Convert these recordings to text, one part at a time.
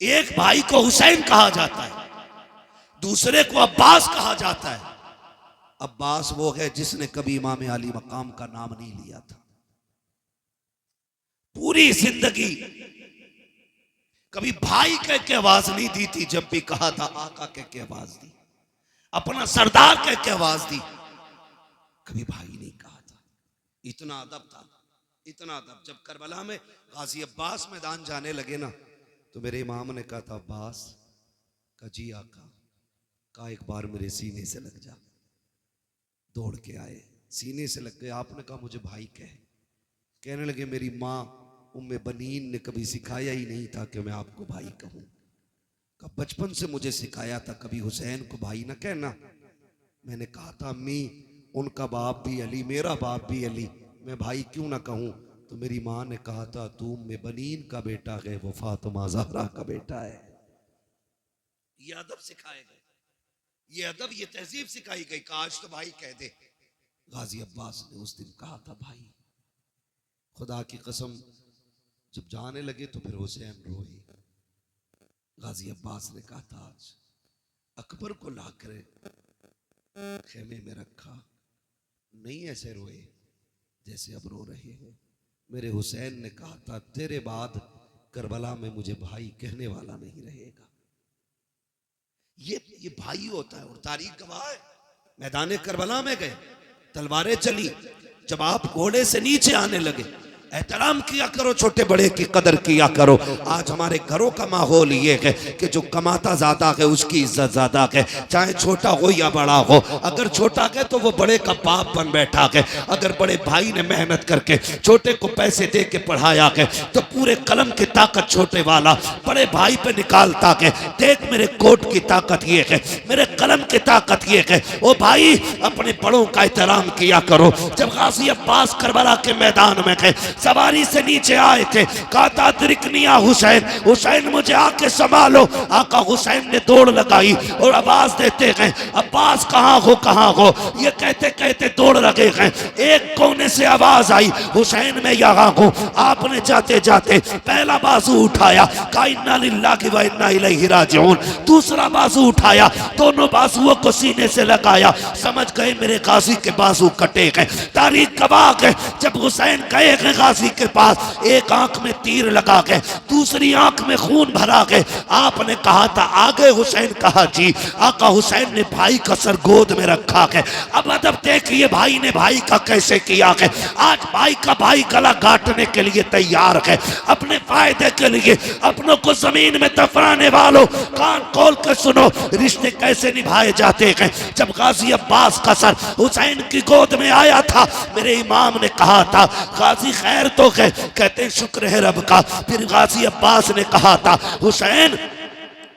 एक भाई को हुसैन कहा जाता है, दूसरे को अब्बास कहा जाता है। अब्बास वो है जिसने कभी इमाम अली मकाम का नाम नहीं लिया था। पूरी जिंदगी कभी भाई कह के आवाज नहीं दी थी, जब भी कहा था आका कह के आवाज दी, अपना सरदार कह के आवाज दी, कभी भाई नहीं कहा था। इतना अदब था, इतना अदब। जब करबला में गाजी अब्बास मैदान जाने लगे ना, तो मेरे इमाम ने कहा था अब्बास का जी आका का एक बार मेरे सीने से लग जा। दौड़ के आए, सीने से लग गए। आपने कहा मुझे भाई कहने लगे मेरी माँ उम्मे बनीन ने कभी सिखाया ही नहीं था कि मैं आपको भाई कहूं। का बचपन से मुझे सिखाया था कभी हुसैन को भाई ना कहना। मैंने कहा था अम्मी उनका बाप भी अली, मेरा बाप भी अली, मैं भाई क्यों ना कहूं। तो मेरी माँ ने कहा था तू उम्मे बनीन का बेटा है, वो फातिमा ज़हरा का बेटा है। ये अदब सिखाए गए, ये अदब, ये तहजीब सिखाई गई। काश तो भाई कह दे। गाजी अब्बास ने उस दिन कहा था भाई। खुदा की कसम जब जाने लगे तो फिर हुसैन रोए। गाजी अब्बास ने कहा था आज अकबर को लाकर खेमे में रखा, नहीं ऐसे रोए जैसे अब रो रहे हैं। मेरे हुसैन ने कहा था तेरे बाद करबला में मुझे भाई कहने वाला नहीं रहेगा। ये भाई होता है। और तारीख गवाह है, मैदान करबला में गए, तलवारें चली, जब आप घोड़े से नीचे आने लगे, एहतराम किया करो, छोटे बड़े की कदर किया करो। आज हमारे घरों का माहौल ये है कि जो कमाता ज्यादा है उसकी इज्जत ज्यादा है, चाहे छोटा हो या बड़ा हो। अगर छोटा है तो वो बड़े का बाप बन बैठा है। अगर बड़े भाई ने मेहनत करके छोटे को पैसे दे के पढ़ाया है तो पूरे कलम की ताकत छोटे वाला बड़े भाई पे निकालता है। देख मेरे कोट की ताकत ये है, मेरे कलम की ताकत ये है। ओ भाई अपने बड़ों का एहतराम किया करो। जब गाजी अब्बास करबला के मैदान में गए, सवारी से नीचे आए थे, कहा था अदरिकनिया हुसैन, हुसैन मुझे आके संभालो। आका हुसैन ने दौड़ लगाई और आवाज देते गए अब्बास कहाँ हो, कहाँ हो। ये कहते कहते दौड़ लगे गए। एक कोने से आवाज आई हुसैन मैं यहाँ हूँ। आपने जाते जाते पहला बाजू उठाया, कहा इन्ना लिल्लाहि व इन्ना इलैहि राजिऊन। दूसरा बाजू उठाया, दोनों बाजुओं को सीने से लगाया। समझ गए मेरे गाजी के बाजू कटे गए। तारीख गवाह है जब हुसैन गए गाजी के पास, एक आंख में तीर लगा के दूसरी आंख में खून भरा के आपने कहा था आगे हुसैन कहा जी। आका हुसैन ने भाई का सर गोद में रखा है। अब अदब देखिए भाई ने भाई का कैसे किया है। आज भाई का भाई गला काटने के लिए तैयार है, अपने फायदे के लिए अपनों को जमीन में दफनाने वालों कान खोल कर सुनो रिश्ते कैसे निभाए जाते हैं। जब गाजी अब्बास का सर हुसैन की गोद में आया था, मेरे इमाम ने कहा था गाजी खैर तो है, कहते हैं शुक्र है रब का। फिर गाजी अब्बास ने कहा था हुसैन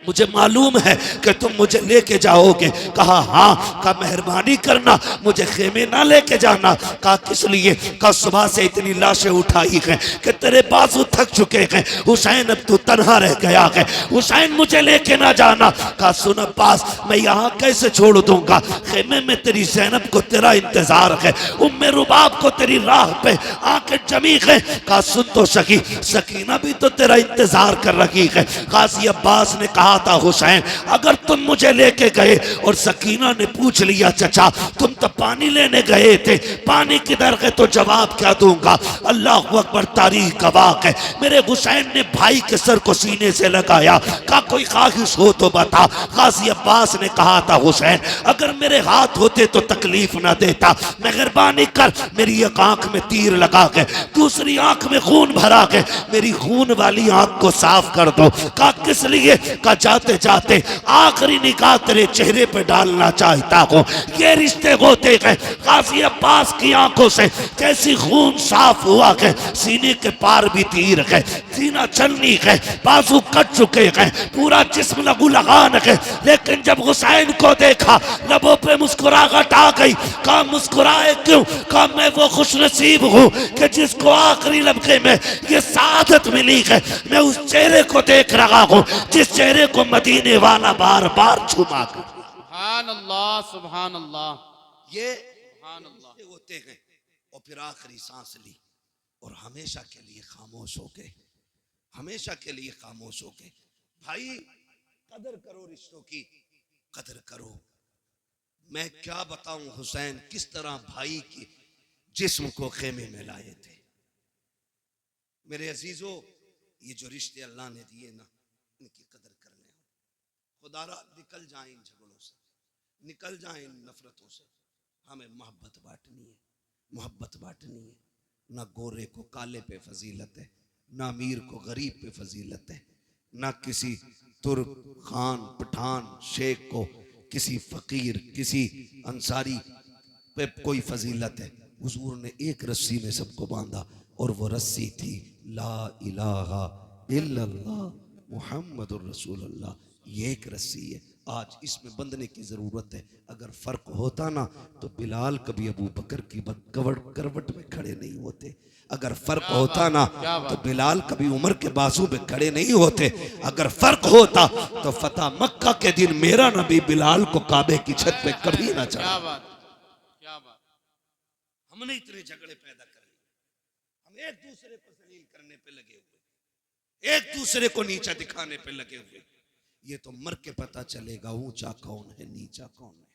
मुझे मालूम है कि तुम मुझे लेके जाओगे। कहा हाँ। कहा मेहरबानी करना मुझे खेमे ना लेके जाना। कहा किस लिए। कहा सुबह से इतनी लाशें उठाई हैं कि तेरे बाजू थक चुके हैं हुसैन, अब तू तन्हा रह गया है हुसैन, मुझे लेके ना जाना। कहा सुन अब्बास मैं यहाँ कैसे छोड़ दूंगा, खेमे में तेरी ज़ैनब को तेरा इंतजार है, उम्मे रुबाब को तेरी राह पे आके जमी है। कहा सुन तो सकी, सकीना भी तो तेरा इंतजार कर रही है। गाजी अब्बास ने कहा था हुसैन अगर तुम मुझे लेके गए और सकीना ने पूछ लिया चचा तुम तो पानी लेने गए थे, पानी किधर है, तो जवाब क्या दूंगा। अल्लाह अकबर, तारीख गवाह है मेरे हुसैन ने भाई के सर को सीने से लगाया। कहा कोई ख्वाहिश हो तो बता। गाजी अब्बास ने कहा था हुसैन अगर मेरे हाथ होते तो तकलीफ ना देता, मेहरबानी कर मेरी एक आंख में तीर लगा के दूसरी आंख में खून भरा के मेरी खून वाली आंख को साफ कर दो। कहा किस लिए। का जाते जाते आखिरी निगाह तेरे चेहरे पे डालना चाहता हूँ। ये रिश्ते होते गए। गाजी अब्बास की आंखों से कैसी खून साफ हुआ है, सीने के पार भी तीर है, सीना चलनी है, बाजू कट चुके हैं, पूरा जिस्म लहू लगान है। लेकिन जब हुसैन को देखा लबों पे मुस्कुराहट आ गई। कहा मुस्कुराए क्यों। कहा मैं वो खुश नसीब हूँ कि जिसको आखिरी लम्हे में ये सादत मिली है। मैं उस चेहरे को देख रहा हूँ जिस चेहरे को मदीने वाला बार बार छुमा कर। सुभान अल्लाह, सुभान अल्लाह। ये होते गए और फिर आखिरी सांस ली और हमेशा के लिए खामोश हो गए, हमेशा के लिए खामोश हो गए। भाई कदर करो, रिश्तों की कदर करो। मैं क्या बताऊं हुसैन किस तरह भाई की जिस्म को खेमे में लाए थे। मेरे अजीजों, ये जो रिश्ते अल्लाह ने दिए ना, इनकी कदर करने हो। खुदारा निकल जाए इन झगड़ों से, निकल जाए इन नफरतों से। हमें मोहब्बत बांटनी है, मोहब्बत बांटनी है। ना गोरे को काले पे फजीलत है, ना अमीर को गरीब पे फजीलत है, ना किसी तुर्क खान पठान शेख को, किसी फकीर किसी अंसारी पे कोई फजीलत है। हुजूर ने एक रस्सी में सबको बांधा और वो रस्सी थी ला इलाहा इल्लल्लाह मुहम्मदुर रसूलुल्लाह। ये एक रस्सी है, आज इसमें बंधने की जरूरत है। अगर फर्क होता ना तो बिलाल कभी अबू बकर की करवट में खड़े नहीं होते। अगर फर्क होता ना तो बिलाल कभी उमर के बाजू में खड़े नहीं होते। अगर फर्क होता तो फतह मक्का के दिन मेरा नबी बिलाल को काबे की छत पे कभी ना चढ़ा। क्या बात, क्या बात। हमने इतने झगड़े पैदा कर लिए, हम एक दूसरे को जलील करने पे लगे हुए, एक दूसरे को नीचा दिखाने पे लगे हुए। ये तो मर के पता चलेगा ऊंचा कौन है नीचा कौन है।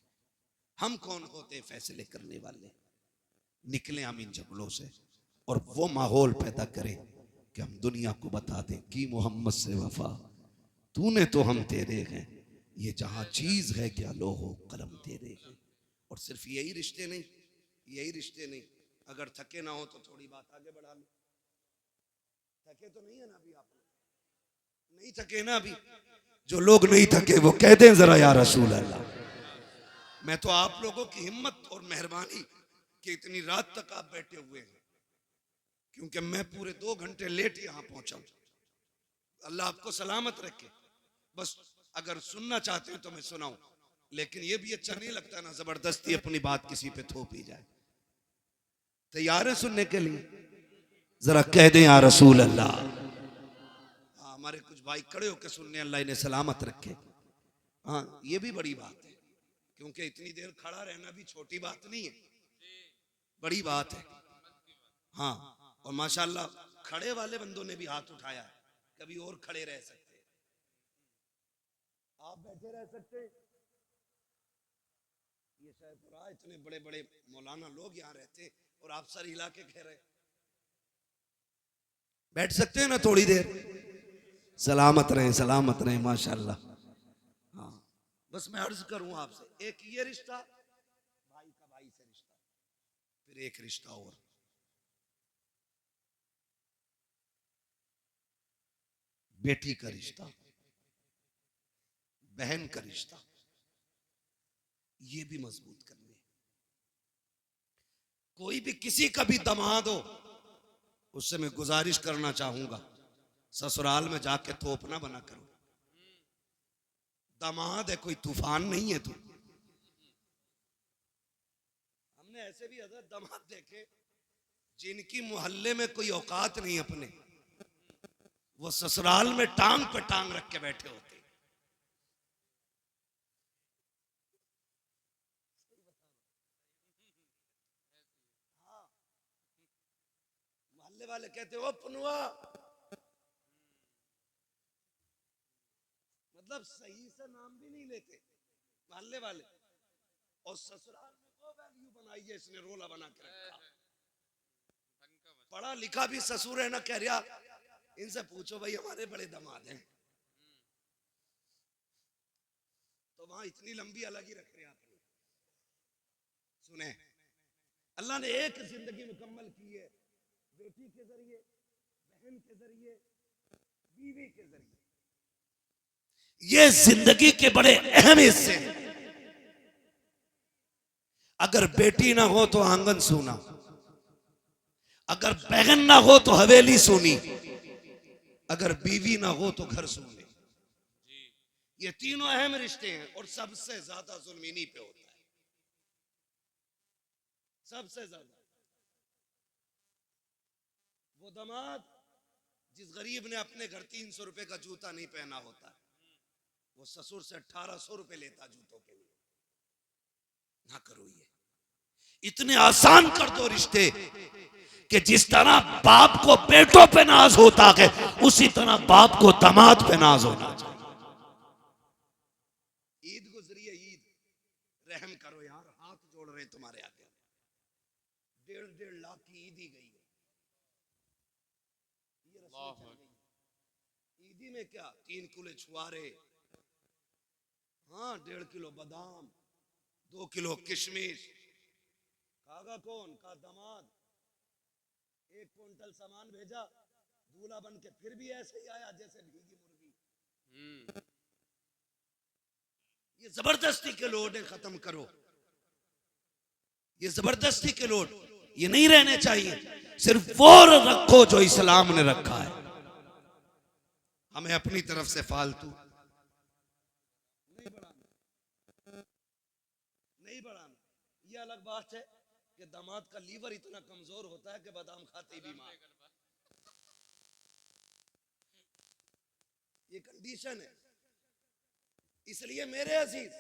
हम कौन होते फैसले करने वाले। निकले हम इन झगड़ों से और वो माहौल पैदा करें कि हम दुनिया को बता दें कि मोहम्मद से वफा तूने तो हम तेरे हैं, ये जहां चीज है क्या लोहो कलम तेरे हैं। और सिर्फ यही रिश्ते नहीं, यही रिश्ते नहीं, अगर थके ना हो तो थोड़ी बात आगे बढ़ा लो। थके तो नहीं है ना अभी, आप नहीं थके ना अभी। जो लोग नहीं थके वो कह दें जरा या रसूल अल्लाह। मैं तो आप लोगों की हिम्मत और मेहरबानी कि इतनी रात तक आप बैठे हुए हैं, क्योंकि मैं पूरे 2 घंटे लेट यहां पहुंचा हूं। अल्लाह आपको सलामत रखे। बस अगर सुनना चाहते हो तो मैं सुनाऊं, लेकिन ये भी अच्छा नहीं लगता ना जबरदस्ती अपनी बात किसी पे थोपी जाए। तैयार है सुनने के लिए? जरा कह दें या रसूल अल्लाह। हमारे कुछ भाई खड़े होकर सुनने, अल्लाह इन्हें सलामत रखे। हाँ, ये भी बड़ी बात है, क्योंकि इतनी देर खड़ा रहना भी छोटी बात नहीं है, बड़ी बात है। हाँ, और माशाल्लाह खड़े वाले बंदों ने भी हाथ उठाया है। कभी और खड़े रह सकते, आप बैठे रह सकते। ये शायद इतने बड़े बड़े मौलाना लोग यहाँ रहते और आप सर हिला के कह रहे बैठ सकते हैं ना थोड़ी देर। सलामत रहें माशाल्लाह। हाँ, बस मैं अर्ज करूं आपसे, एक ये रिश्ता भाई का भाई से रिश्ता, फिर एक रिश्ता और बेटी का रिश्ता, बहन का रिश्ता, ये भी मजबूत करने। कोई भी किसी का भी दामाद हो, उससे मैं गुजारिश करना चाहूंगा, ससुराल में जाके तोपना बना करो। दामाद है, कोई तूफान नहीं है तू। हमने ऐसे भी हज़रत दामाद देखे जिनकी मोहल्ले में कोई औकात नहीं अपने, वो ससुराल में टांग पे टांग रख के बैठे होते। मोहल्ले वाले कहते ओ पनुआ, मतलब सही से नाम भी नहीं लेते मोहल्ले वाले। और ससुराल में वो वैल्यू बनाई है इसने, रोला बना के रखा। पढ़ा लिखा भी ससुर है ना, कह रहा इनसे पूछो भाई हमारे बड़े दामाद हैं, तो वहां इतनी लंबी अलग ही रख रहे हैं आपने। सुने, अल्लाह ने एक जिंदगी मुकम्मल की है, बेटी के जरिए, बहन के जरिए, बीवी के जरिए। ये जिंदगी के बड़े अहम हिस्से हैं। अगर बेटी ना हो तो आंगन सूना, अगर बहन ना हो तो हवेली सूनी, अगर बीवी ना हो तो घर सूने। ये तीनों अहम रिश्ते हैं और सबसे ज्यादा जुल्म इन्हीं पे होता है, सबसे ज्यादा। वो दामाद जिस गरीब ने अपने घर 300 रुपए का जूता नहीं पहना होता, वो ससुर से 1800 रुपए लेता जूतों के लिए। ना करो ये, इतने आसान कर दो रिश्ते कि जिस तरह बाप को बेटों पे नाज होता है, उसी तरह बाप को दामाद पे नाज होना चाहिए। हैं तुम्हारे आगे। 1.5 लाख की ईदी गई है। ये रस्में अल्लाह चल गई। ईदी में क्या 3 किलो छुआरे, हाँ 1.5 किलो बादाम, 2 किलो किशमिश। खागा कौन? का दामाद। 1 क्विंटल सामान भेजा, दूल्हा बन के फिर भी ऐसे ही आया जैसे भीगी मुर्गी। ये जबरदस्ती के लोड है, खत्म करो। ये जबरदस्ती के लोड ये नहीं रहने चाहिए। सिर्फ वो रखो जो इस्लाम ने रखा है। हमें अपनी तरफ से फालतू नहीं बढ़ाना, नहीं बढ़ाना। ये अलग बात है कि दामाद का लीवर इतना कमजोर होता है कि बादाम खाते ही बीमार। ये कंडीशन है। इसलिए मेरे अजीज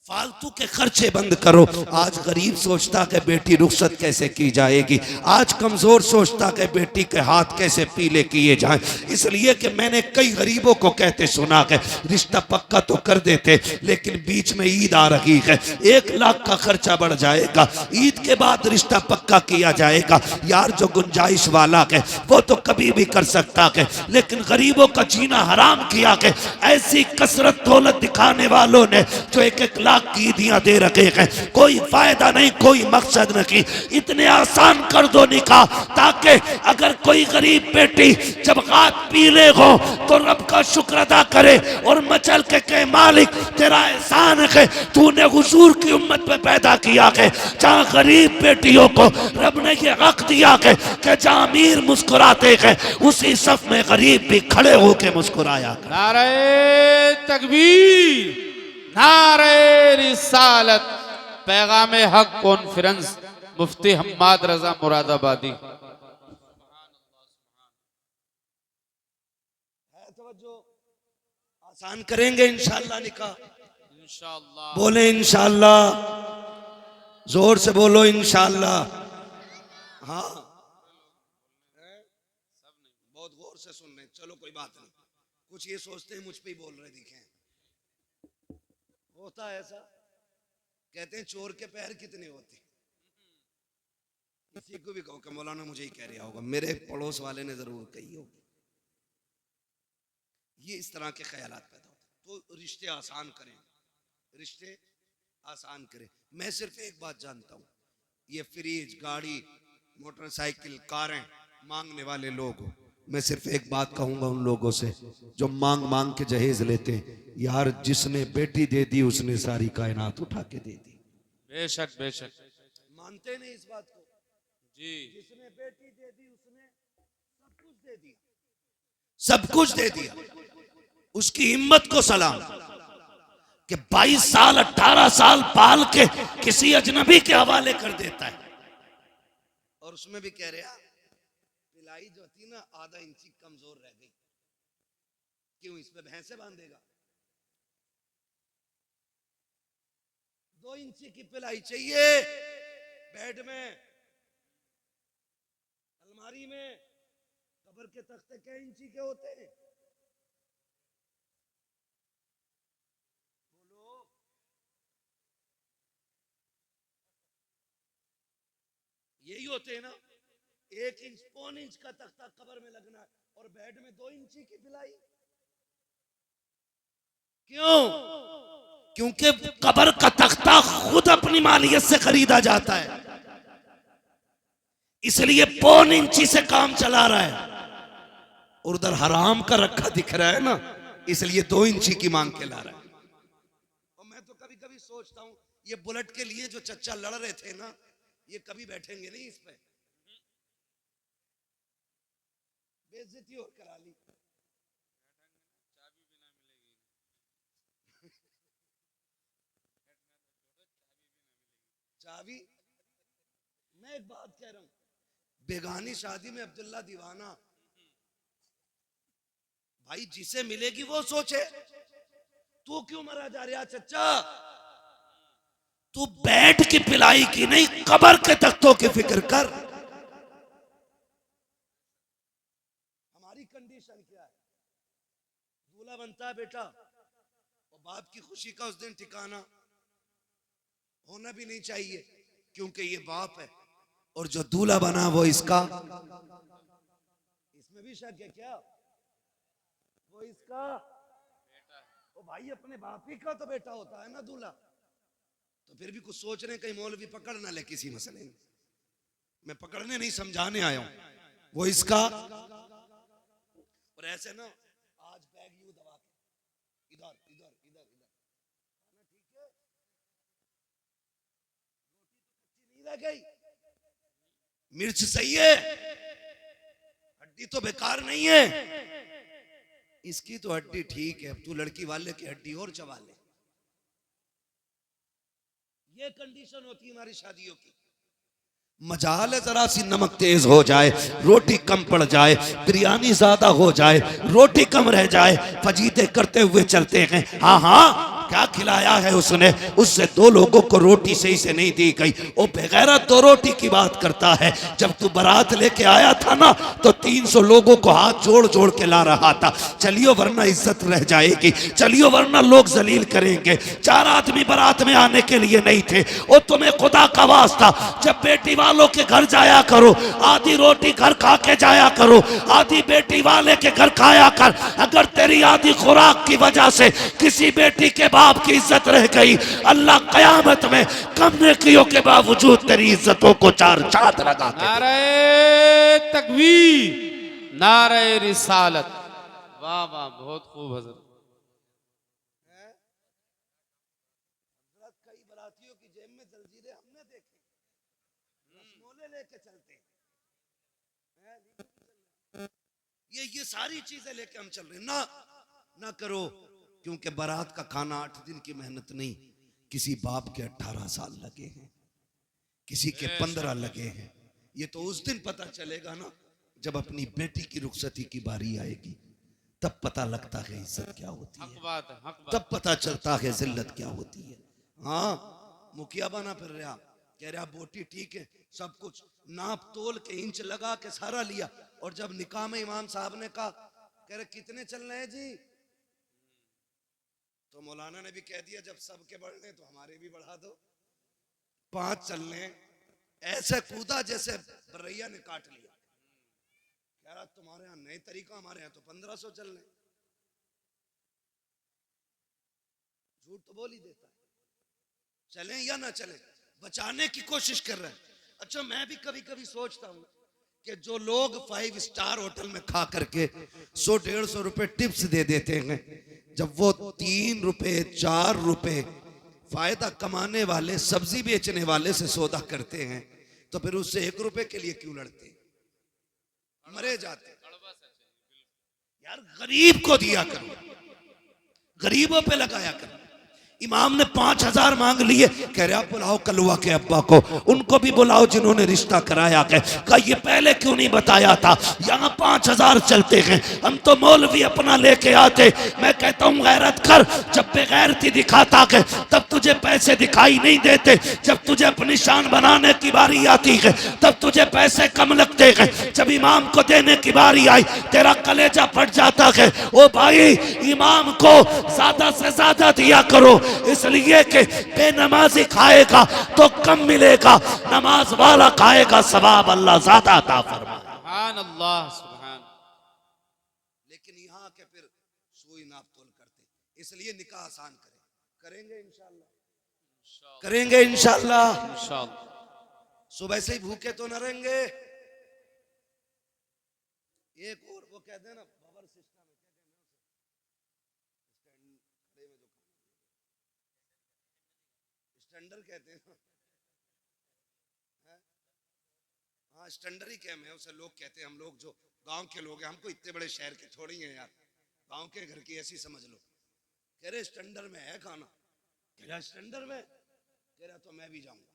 फालतू के खर्चे बंद करो। आज गरीब सोचता कि बेटी रुखसत कैसे की जाएगी, आज कमजोर सोचता कि बेटी के हाथ कैसे पीले किए जाएं। इसलिए कि मैंने कई गरीबों को कहते सुना कि रिश्ता पक्का तो कर देते, लेकिन बीच में ईद आ रही है, 1 लाख का खर्चा बढ़ जाएगा, ईद के बाद रिश्ता पक्का किया जाएगा। यार जो गुंजाइश वाला है वो तो कभी भी कर सकता है, लेकिन गरीबों का जीना हराम किया के ऐसी कसरत दौलत दिखाने वालों ने जो 1-1 लाख की ईदियां दे रखे हैं, कोई फायदा नहीं, कोई मकसद नहीं। इतने आसान कर दो निकाह, ताकि अगर कोई गरीब बेटी जब हाथ पीले हो तो रब का शुक्र अदा करे और मचल के कहे मालिक तेरा एहसान है, तूने हुजूर की उम्मत में पैदा किया है, जहाँ गरीब बेटियों को रब ने ये हक दिया है कि जहाँ अमीर मुस्कुराते हैं उसी सफ में गरीब भी खड़े होके मुस्कुराया। नारे तकबीर, नारे रिसालत। पैगाम हक कॉन्फ्रेंस, मुफ्ती हम्माद रजा मुरादाबादी। आसान करेंगे इंशाअल्लाह निकाह। इंशाअल्लाह। बोले इंशाअल्लाह, जोर से बोलो इंशाअल्लाह। हाँ बहुत गौर से सुन रहे, चलो कोई बात नहीं। कुछ ये सोचते हैं मुझ पे ही बोल रहे दिखे, होता है ऐसा। कहते हैं चोर के पैर कितने होते। किसी को भी कहो कि मौलाना मुझे ही कह रहा होगा, मेरे पड़ोस वाले ने जरूर कही होगी। ये इस तरह के ख्यालात पैदा होते। तो रिश्ते आसान करें, रिश्ते आसान करें। मैं सिर्फ एक बात जानता हूं, ये फ्रिज, गाड़ी, मोटरसाइकिल, कारें मांगने वाले लोग, मैं सिर्फ एक बात कहूंगा उन लोगों से जो मांग मांग के जहेज लेते हैं, यार जिसने बेटी दे दी उसने सारी कायनात उठा के दे दी। बेशक बेशक। मानते नहीं इस बात को? जी। जिसने बेटी दे दी उसने सब कुछ दे दिया, सब कुछ दे दिया। उसकी हिम्मत को सलाम कि 22 साल 18 साल पाल के किसी अजनबी के हवाले कर देता है। और उसमें भी कह रहा पिलाई जो थी ना आधा इंची कमजोर रह गई, क्यों इस पे भैंसे बांधेगा? 2 इंची की पिलाई चाहिए बेड में, अलमारी में। कब्र के तख्ते क्या इंची के होते हैं? बोलो। यही होते हैं ना, 1 इंच 1.25 इंच का तख्ता कब्र में लगना है और बेड में 2 इंची की पिलाई। क्यों? क्योंकि कब्र का तख्ता खुद अपनी मालियत से खरीदा जाता है, इसलिए 1.25 इंची से काम चला रहा है। और उधर हराम का रखा दिख रहा है ना, इसलिए 2 इंची की मांग के ला रहा है। और मैं तो कभी कभी सोचता हूं ये बुलेट के लिए जो चच्चा लड़ रहे थे ना, ये कभी बैठेंगे नहीं इस पे। बेइज्जती और करा ली। चाबी, मैं एक बात कह रहा हूं, बेगानी शादी में अब्दुल्ला दीवाना, भाई जिसे मिलेगी वो सोचे। तू क्यों मरा जा रहा चच्चा? तू बैठ की पिलाई की नहीं, कब्र के तख्तों की फिक्र कर। हमारी कंडीशन क्या है? दूल्हा बनता है बेटा और बाप की खुशी का उस दिन ठिकाना होना भी नहीं चाहिए, क्योंकि ये बाप है और जो दूल्हा बना वो इसका, इसमें भी शक है क्या? वो इसका ओ भाई अपने बाप ही का तो बेटा होता है ना दूल्हा। तो फिर भी कुछ सोचने, कहीं मौलवी पकड़ ना ले किसी मसले में। मैं पकड़ने नहीं समझाने आया हूं। वो इसका, और ऐसे ना आज बैग यूं दबा के इधर इधर इधर इधर, ठीक है, रोटी तो कच्ची नहीं रह गई, मिर्च सही है, हड्डी तो बेकार नहीं है, इसकी तो हड्डी ठीक है, अब तू लड़की वाले की हड्डी और चबा ले। ये कंडीशन होती है हमारी शादियों की। मजाल है जरा सी नमक तेज हो जाए, रोटी कम पड़ जाए, बिरयानी ज्यादा हो जाए, रोटी कम रह जाए, फजीते करते हुए चलते हैं। हाँ हाँ क्या खिलाया है उसने, उससे दो लोगों को रोटी सही से नहीं दी गई, वो बेगैरत दो रोटी की बात करता है। जब तू बारात लेके आया था ना तो 300 लोगों को हाथ जोड़ जोड़ के ला रहा था, चलियो वरना इज्जत रह जाएगी, चलियो वरना लोग जलील करेंगे। 4 आदमी बारात में आने के लिए नहीं थे। वो तुम्हें खुदा का वास्ता, जब बेटी वालों के घर जाया करो, आधी रोटी घर खा के जाया करो, आधी बेटी वाले के घर खाया कर। अगर तेरी आधी खुराक की वजह से किसी बेटी के बाप की इज्जत रह गई, अल्लाह कयामत में कम नेकियों के बावजूद तेरी इज्जतों को 4 चांद लगा के। नारे तकबीर, नारे रिसालत। वाह वाह, बहुत खूब हजरत। कई बरातियों की जेब में जंजीरें हमने देखी, रसमोले लेके चलते हैं। ये सारी चीजें लेके हम चल रहे हैं। ना करो, क्योंकि बारात का खाना 8 दिन की मेहनत नहीं, किसी बाप के 18 साल लगे हैं, किसी के 15 लगे हैं। ये तो उस दिन पता चलेगा ना जब अपनी बेटी की रुखसती की बारी आएगी, तब पता लगता है इज्जत क्या होती हक है, बात है, हक बात। तब पता चलता है जिल्लत क्या होती है। हाँ मुखिया बना फिर रहा, कह रहा बोटी ठीक है, सब कुछ नाप तोल के इंच लगा के सारा लिया, और जब निकाह में इमाम साहब ने कहा, कह रहे कितने चल रहे हैं जी, तो मौलाना ने भी कह दिया जब सबके बढ़ने तो हमारे भी बढ़ा दो, 5 चलने। ऐसे कूदा जैसे बरैया ने काट लिया। कह रहा तुम्हारे यहाँ नए तरीका, हमारे यहाँ तो 1500 चलने। झूठ तो बोल ही देता है, चले या ना चले बचाने की कोशिश कर रहे हैं। अच्छा मैं भी कभी कभी सोचता हूँ कि जो लोग 5 स्टार होटल में खा करके 100-150 रुपए टिप्स दे देते हैं, जब वो 3 रुपए 4 रुपए फायदा कमाने वाले सब्जी बेचने वाले से सौदा करते हैं, तो फिर उससे 1 रुपए के लिए क्यों लड़ते हैं? मरे जाते यार। गरीब को दिया करो, गरीबों पे लगाया करो। इमाम ने 5000 मांग लिए, कह रहा बुलाओ कलवा के अब्बा को, उनको भी बुलाओ जिन्होंने रिश्ता कराया है। कहा ये पहले क्यों नहीं बताया था, यहाँ 5000 चलते हैं, हम तो मौलवी अपना लेके आते। मैं कहता हूँ गैरत कर, जब बेगैरती दिखाता है तब तुझे पैसे दिखाई नहीं देते, जब तुझे अपनी शान बनाने की बारी आती है तब तुझे पैसे कम लगते हैं। जब इमाम को देने की बारी आई तेरा कलेजा फट जाता है। ओ भाई इमाम को ज्यादा से ज्यादा दिया करो, इसलिए कि बेनमाजी खाएगा तो कम मिलेगा, नमाज वाला खाएगा सवाब अल्लाह ज्यादा अता फरमाए। सुभान अल्लाह, सुभान। लेकिन यहाँ के फिर सुई नाप तोल करते, इसलिए निकाह आसान करेंगे इंशाल्लाह, करेंगे इंशाल्लाह। इंशाअल्लाह। सुबह से ही भूखे तो न रहेंगे। एक और वो कहते हैं ना बबर सिस्टम, स्टैंडर्ड कहते हैं। हाँ स्टैंडर्ड ही कहते हैं उसे, लोग कहते हैं। हम लोग जो गांव के लोग हैं, हमको इतने बड़े शहर के थोड़ी हैं यार, गांव के घर की ऐसी समझ लो। कह रहे स्टैंडर्ड में है खाना, कह रहा स्टैंडर्ड में, कह रहा तो मैं भी जाऊंगा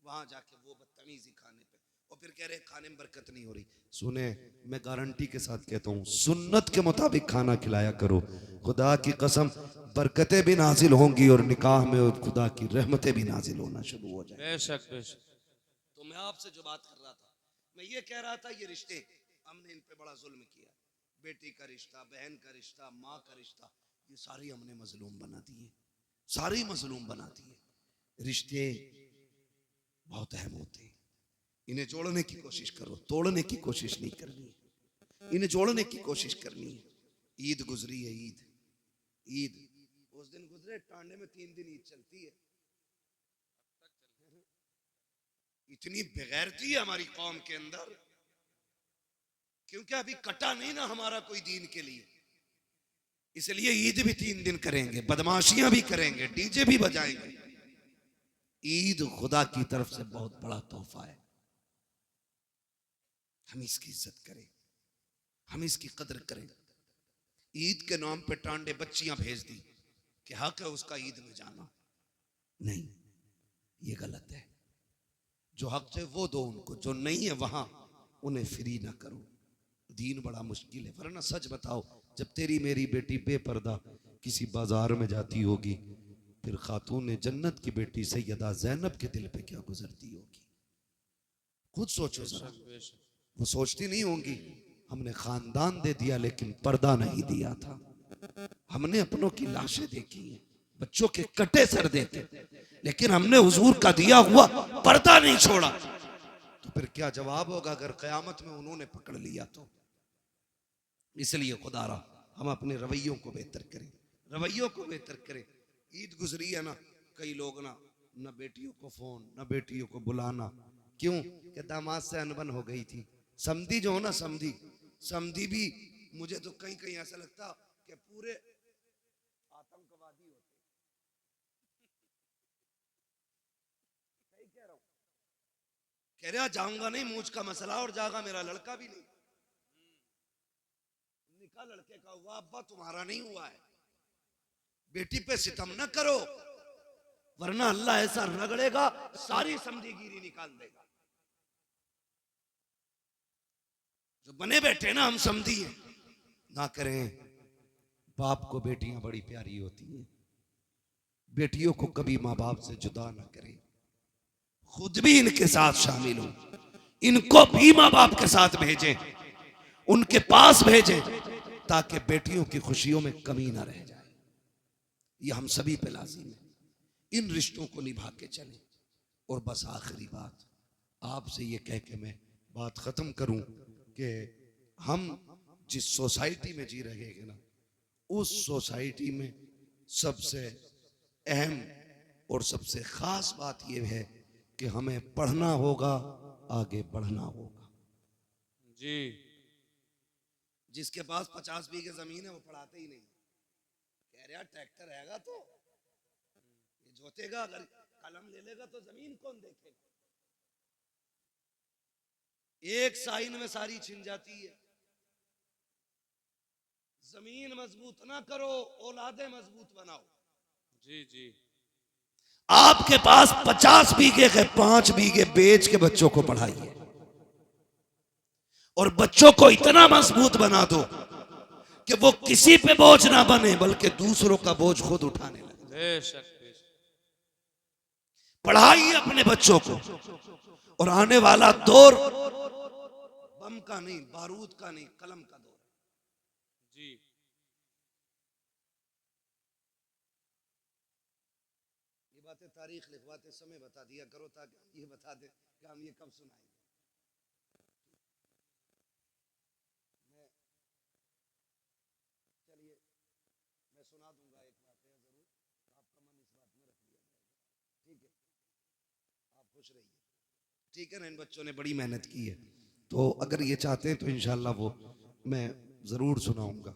वहां जाके वो बदतमीजी खाने पे, और फिर कह रहे खाने में बरकत नहीं हो रही। सुने मैं गारंटी के साथ कहता हूँ, सुन्नत के मुताबिक खाना खिलाया करो, खुदा की कसम बरकतें भी नाजिल होंगी और निकाह में और खुदा की रहमतें भी नाजिल होना शुरू हो जाए। बेशक बेशक। तो मैं आपसे जो बात कर रहा था, मैं ये कह रहा था ये रिश्ते हमने इन पे बड़ा जुल्म किया। बेटी का रिश्ता, बहन का रिश्ता, माँ का रिश्ता, ये सारी हमने मजलूम बना दिए, सारी मजलूम बना दिए। रिश्ते बहुत अहम होते हैं, इन्हें जोड़ने की कोशिश करो, तोड़ने की कोशिश नहीं करनी है, इन्हें जोड़ने की कोशिश करनी है। ईद गुजरी है, ईद ईद उस दिन गुजरे, टांडे में 3 दिन ईद चलती है। इतनी बेगैरती है हमारी कौम के अंदर, क्योंकि अभी कटा नहीं ना हमारा कोई दीन के लिए, इसलिए ईद भी 3 दिन करेंगे, बदमाशियां भी करेंगे, डीजे भी बजाएंगे। ईद खुदा की तरफ से बहुत बड़ा तोहफा है, हम इसकी इज्जत करें, हम इसकी कदर करें। ईद के नाम पे टांडे बच्चियां भेज दी कि हक है उसका ईद में जाना, नहीं, ये गलत है। जो हक है वो दो उनको, जो नहीं है वहां उन्हें फ्री ना करो। दीन बड़ा मुश्किल है, वरना सच बताओ, जब तेरी मेरी बेटी बेपर्दा किसी बाजार में जाती होगी, फिर खातून जन्नत की बेटी सैयदा ज़ैनब के दिल पे क्या गुजरती होगी, खुद सोचो जरा। वो सोचती नहीं होंगी हमने खानदान दे दिया लेकिन पर्दा नहीं दिया था, हमने अपनों की लाशें देखी हैं, बच्चों के कटे सर देखे, लेकिन हमने हुजूर का दिया हुआ पर्दा नहीं छोड़ा। तो फिर क्या जवाब होगा अगर कयामत में उन्होंने पकड़ लिया तो। इसलिए खुदारा हम अपने रवैयों को बेहतर करें, रवैयों को बेहतर करें। ईद गुजरी है ना, कई लोग ना बेटियों को फोन, ना बेटियों को बुलाना, क्यों कि दामाद से अनबन हो गई थी। समधी जो हो ना, समधी भी मुझे तो कहीं कहीं ऐसा लगता कि पूरे आतंकवादी होते। सही कह रहा हूं, कह रहा जाऊंगा नहीं, मूछ का मसला, और जागा मेरा लड़का भी नहीं, निकाह लड़के का हुआ, अब्बा तुम्हारा नहीं हुआ है। बेटी पे सितम न करो, वरना अल्लाह ऐसा रगड़ेगा सारी समझीगिरी निकाल देगा। जो बने बैठे ना हम समझी हैं, ना करें। बाप को बेटियां बड़ी प्यारी होती हैं, बेटियों को कभी माँ बाप से जुदा ना करें, खुद भी इनके साथ शामिल हो, इनको भी माँ बाप के साथ भेजें, उनके पास भेजें, ताकि बेटियों की खुशियों में कमी ना रह जाए। ये हम सभी पे लाजिम है, इन रिश्तों को निभा के चलें। और बस आखिरी बात आपसे ये कह के मैं बात खत्म करूं कि हम जिस सोसाइटी में जी रहे हैं ना, उस सोसाइटी में सबसे अहम और सबसे खास बात यह है कि हमें पढ़ना होगा, आगे बढ़ना होगा। जी, जिसके पास 50 बीघे जमीन है वो पढ़ाते ही नहीं, कह रहा ट्रैक्टर रहेगा तो ये जोतेगा, अगर कलम ले लेगा तो जमीन कौन देखेगा। एक साइन में सारी छिन जाती है। जमीन मजबूत ना करो, औलादे मजबूत बनाओ। जी जी, आपके पास 50 बीघे के 5 बीघे बेच के बच्चों को पढ़ाइए, और बच्चों को इतना मजबूत बना दो कि वो किसी पे बोझ ना बने, बल्कि दूसरों का बोझ खुद उठाने लगे। बेशक बेशक। पढ़ाइए अपने बच्चों को, और आने वाला दौर बम का नहीं, बारूद का नहीं, कलम का दौर। जी, ये बातें तारीख लिखवाते समय बता दिया करो, ताकि ये बता दे कि हम ये कब सुनाएंगे। चलिए मैं सुना दूंगा एक वाकया, जरूर आपका मन इस बात में रख लिया जाएगा, ठीक है। आप खुश रहिए, ठीक है ना। इन बच्चों ने बड़ी मेहनत की है, तो अगर ये चाहते हैं तो इंशाल्लाह वो मैं जरूर सुनाऊंगा,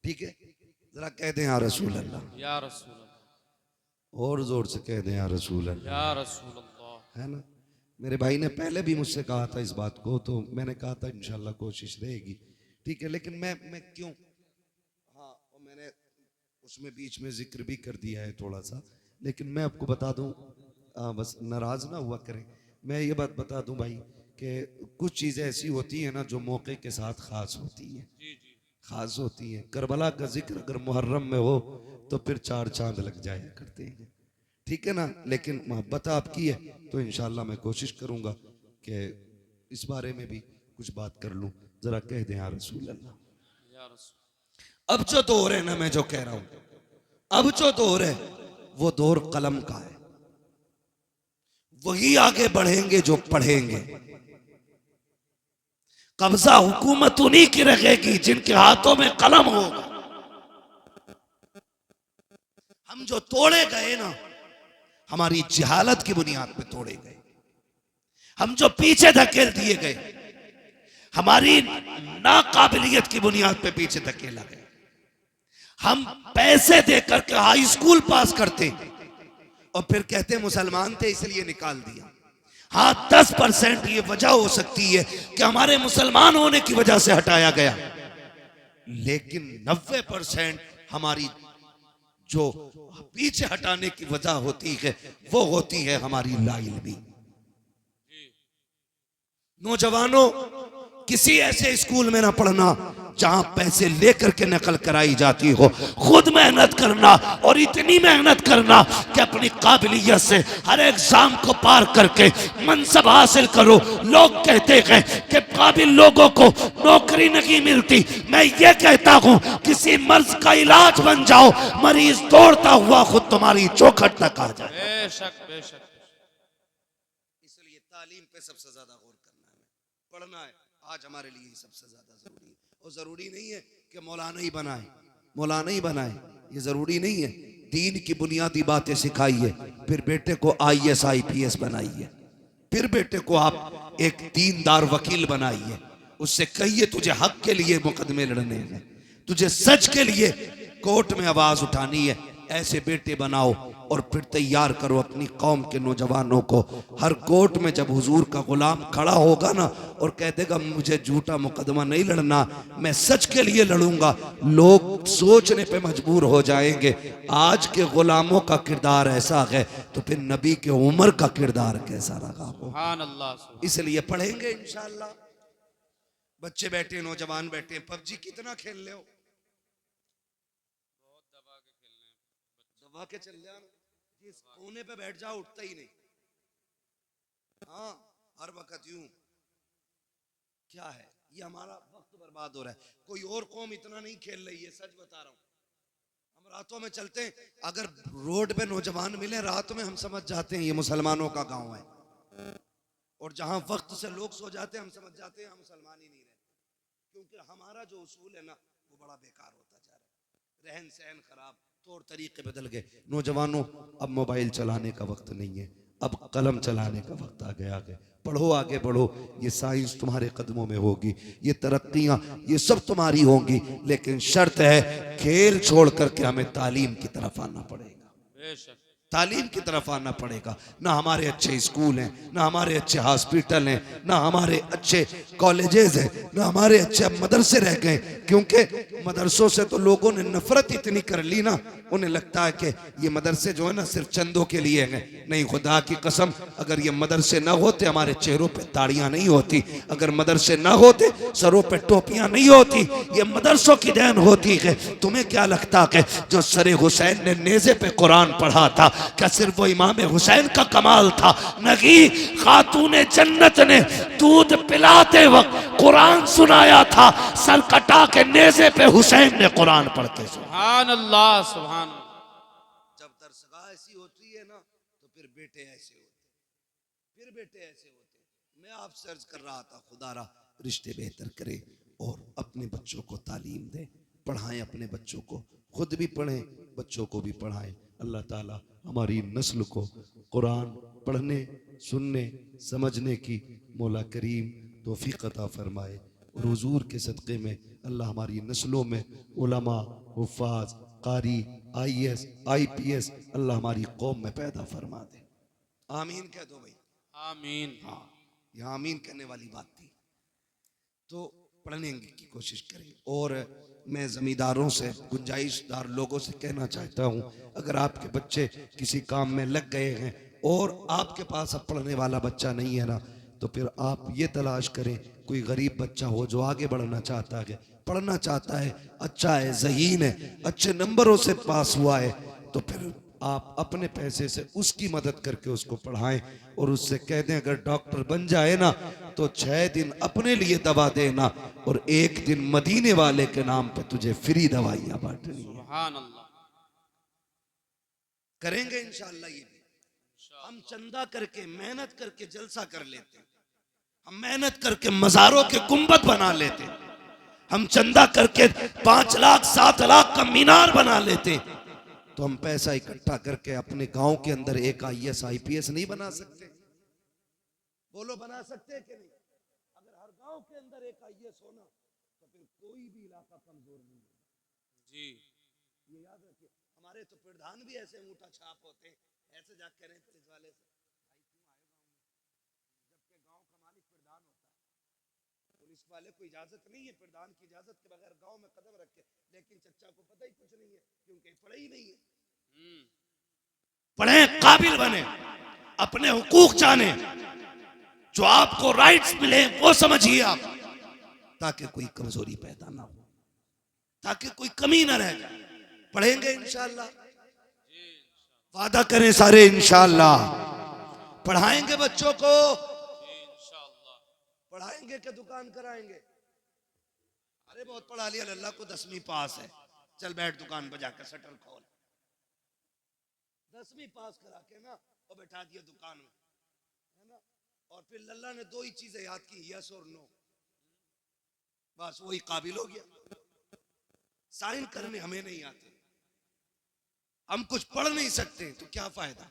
ठीक है। जरा कह दें या रसूल अल्लाह, या रसूल अल्लाह, और जोर से कह दें या रसूल अल्लाह, या रसूल अल्लाह। है ना। मेरे भाई ने पहले भी मुझसे कहा था इस बात को, तो मैंने कहा था इंशाल्लाह कोशिश रहेगी, ठीक है। लेकिन मैं क्यों, हाँ, और मैंने उसमें बीच में जिक्र भी कर दिया है थोड़ा सा, लेकिन मैं आपको बता दूं, बस नाराज ना हुआ करें, मैं ये बात बता दूं भाई कि कुछ चीज़ें ऐसी होती हैं ना जो मौके के साथ खास होती हैं, जी जी, खास होती हैं। करबला का जिक्र अगर मुहर्रम में हो तो फिर 4 चांद लग जाया करते हैं, ठीक है ना। लेकिन मोहब्बत आपकी है तो इंशाल्लाह मैं कोशिश करूंगा कि इस बारे में भी कुछ बात कर लूं। जरा कह दें या रसूल अल्लाह। या रसूल। अब जो दौर है ना, मैं जो कह रहा हूं, अब जो दौर है वो दौर कलम का है, वही आगे बढ़ेंगे जो पढ़ेंगे। कब्जा हुकूमत उन्हीं की रहेगी जिनके हाथों में कलम होगा। हम जो तोड़े गए ना, हमारी जहालत की बुनियाद पे तोड़े गए। हम जो पीछे धकेल दिए गए, हमारी नाकाबिलियत की बुनियाद पे पीछे धकेला गया। हम पैसे देकर के हाई स्कूल पास करते और फिर कहते मुसलमान थे इसलिए निकाल दिया। हाँ, 10% ये वजह हो सकती है कि हमारे मुसलमान होने की वजह से हटाया गया, लेकिन 90% हमारी जो पीछे हटाने की वजह होती है वो होती है हमारी लाइल्मी। नौजवानों, किसी ऐसे स्कूल में ना पढ़ना जहां पैसे लेकर के नकल कराई जाती हो। खुद मेहनत करना, और इतनी मेहनत करना कि अपनी काबिलियत से हर एग्जाम को पार करके मनसब हासिल करो। लोग कहते हैं कि काबिल लोगों को नौकरी नहीं मिलती। मैं ये कहता हूं किसी मर्ज का इलाज बन जाओ, मरीज दौड़ता हुआ खुद तुम्हारी चौखट तक आ जाए। बेशक बेशक। इसलिए तालीम पे सबसे ज्यादा गौर करना है, पढ़ना है। आज हमारे लिए सबसे ज्यादा जरूरी है। और जरूरी नहीं है कि मौलाना ही बनाए, मौलाना ही बनाए, ये जरूरी नहीं है। दीन की बुनियादी बातें सिखाइए, फिर बेटे को IAS IPS बनाइए, फिर बेटे को आप एक दीनदार वकील बनाइए। उससे कहिए तुझे हक के लिए मुकदमे लड़ने हैं, तुझे सच के लिए कोर्ट में आवाज उठानी है। ऐसे बेटे बनाओ और फिर तैयार करो अपनी कौम के नौजवानों को। हर कोर्ट में जब हुजूर का गुलाम खड़ा होगा ना और कह देगा मुझे झूठा मुकदमा नहीं लड़ना, मैं सच के लिए लड़ूंगा, लोग सोचने पे मजबूर हो जाएंगे आज के गुलामों का किरदार ऐसा है तो फिर नबी के उमर का किरदार कैसा रहा हो। सुभान अल्लाह। इसलिए पढ़ेंगे इंशाअल्लाह। बच्चे बैठे, नौजवान बैठे, PUBG कितना खेल ले हो, दबा के चल जाना, जिस कोने पे बैठ जाओ उठता ही नहीं। हाँ, हर वक्त यूं। क्या है ये, हमारा वक्त बर्बाद हो रहा है। कोई और कौम इतना नहीं खेल रही है, सच बता रहा हूं। हम रातों में चलते हैं, अगर रोड पे नौजवान मिले रात में, हम समझ जाते हैं ये मुसलमानों का गांव है। और जहां वक्त से लोग सो जाते हैं, हम समझ जाते हैं हम मुसलमान ही नहीं रहते, क्योंकि हमारा जो उसूल है ना वो बड़ा बेकार होता जा रहा है। रहन सहन खराब, तौर तरीके बदल गए। नौजवानों, अब मोबाइल चलाने का वक्त नहीं है, अब कलम चलाने का वक्त आ गया है। पढ़ो, आगे बढ़ो, ये साइंस तुम्हारे कदमों में होगी, ये तरक्कियां ये सब तुम्हारी होंगी, लेकिन शर्त है खेल छोड़ करके हमें तालीम की तरफ आना पड़ेगा। बेशक। तालीम की तरफ आना पड़ेगा। ना हमारे अच्छे स्कूल हैं, ना हमारे अच्छे हॉस्पिटल हैं, ना हमारे अच्छे कॉलेजेस हैं, ना हमारे अच्छे मदरसे रह गए। क्योंकि मदरसों से तो लोगों ने नफरत इतनी कर ली ना, उन्हें लगता है कि ये मदरसे जो है ना सिर्फ चंदों के लिए हैं। नहीं, खुदा की कसम, अगर ये मदरसे ना होते हमारे चेहरों पे ताड़ियां नहीं होती, अगर मदरसे ना होते सरों पे टोपियां नहीं होती, ये मदरसों की देन होती है। तुम्हें क्या लगता है जो सरे हुसैन ने नेज़े पे कुरान पढ़ा था, क्या सिर्फ वो इमाम हुसैन का कमाल था? नहीं, खातूने जन्नत ने दूध पिलाते वक्त कुरान सुनाया था, सर कटा के नेज़े पे हुसैन ने कुरान पढ़ते। सुभान अल्लाह, सुभान। जब दरसगाह ऐसी होती है ना तो फिर बेटे ऐसे होते, फिर बेटे ऐसे होते। मैं आपसे अर्ज कर रहा था, खुदारा रिश्ते बेहतर करे और अपने बच्चों को तालीम दे, पढ़ाएं अपने बच्चों को, खुद भी पढ़ें, बच्चों को भी पढ़ाएं। अल्लाह ताला हमारी नस्ल को कुरान पढ़ने, सुनने, समझने की मौला करीम तौफीक अता फरमाए। और हुजूर के सदक़े में अल्लाह हमारी नस्लों में उलमा, हुफ़ाज़, कारी, IAS IPS अल्लाह हमारी कौम में पैदा फरमा दे। आमीन कह दो भाई। आमीन। हाँ, ये आमीन कहने वाली बात थी। तो पढ़ने की कोशिश करें। और मैं जमींदारों से, गुंजाइशदार लोगों से कहना चाहता हूँ, अगर आपके बच्चे किसी काम में लग गए हैं और आपके पास अब पढ़ने वाला बच्चा नहीं है ना, तो फिर आप ये तलाश करें कोई गरीब बच्चा हो जो आगे बढ़ना चाहता है, पढ़ना चाहता है, अच्छा है, ज़हीन है, अच्छे नंबरों से पास हुआ है, तो फिर आप अपने पैसे से उसकी मदद करके उसको पढ़ाएं और उससे कह दें अगर डॉक्टर बन जाए ना तो 6 दिन अपने लिए दवा देना और 1 दिन मदीने वाले के नाम पे तुझे फ्री दवाइयां बांटनी है। सुभान अल्लाह। करेंगे इंशाअल्लाह ये भी। हम चंदा करके मेहनत करके जलसा कर लेते हैं, हम मेहनत करके मज़ारों के गुंबद बना लेते हैं, हम चंदा करके 5 लाख 7 लाख का मीनार बना लेते हैं। तो हम पैसा इकट्ठा करके अपने गांव के अंदर एक IAS IPS नहीं बना सकते? बोलो, बना सकते हैं कि नहीं? अगर हर गांव के अंदर एक IAS होना तो फिर कोई भी इलाका कमजोर नहीं होगा जी। ये याद रखिए। हमारे तो प्रधान भी ऐसे ऊँटा छाप होते हैं, ऐसे जा करें पुलिस वाले से, जबकि गांव का मालिक प्रधान होता है। पुलिस वाले को इजाजत नहीं है प्रधान की इजाजत के बगैर गांव में कदम रखे, लेकिन चच्चा को पता ही कुछ नहीं है क्योंकि पढ़े ही नहीं है। पढ़े, काबिल बने, अपने हुकूक जाने, जो आपको राइट्स मिले वो समझिए आप, ताकि कोई कमजोरी पैदा ना हो, ताकि कोई कमी ना रह जाए। पढ़ेंगे इंशाअल्लाह, वादा करें सारे इंशाअल्लाह। पढ़ाएंगे बच्चों को, पढ़ाएंगे कि दुकान कराएंगे? अरे बहुत पढ़ा लिया, अल्लाह को 10वीं पास है, चल बैठ दुकान पर जाकर शटर खोल। 10वीं पास करा के ना वो बैठा दिया दुकान में, है ना? और फिर लल्ला ने 2 ही चीजें याद की, यस और नो, बस वही काबिल हो गया। साइन करने हमें नहीं आते, हम कुछ पढ़ नहीं सकते, तो क्या फायदा?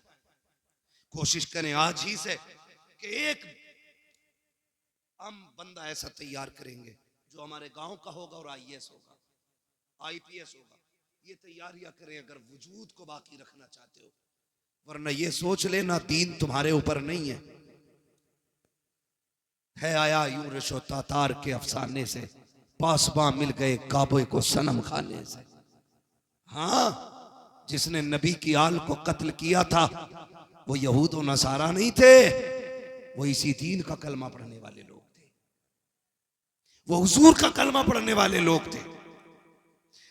कोशिश करें आज ही से कि एक हम बंदा ऐसा तैयार करेंगे जो हमारे गांव का होगा और IAS होगा, IPS होगा। ये तैयारियां करें अगर वजूद को बाकी रखना चाहते हो, वरना ये सोच लेना दीन तुम्हारे ऊपर नहीं है आया यूं रिशो तातार के अफसाने से, पासबां मिल गए काबे को सनम खाने से। हाँ, जिसने नबी की आल को कत्ल किया था वो यहूद और नसारा नहीं थे, वो इसी दीन का कलमा पढ़ने वाले लोग थे, वो हुजूर का कलमा पढ़ने वाले लोग थे।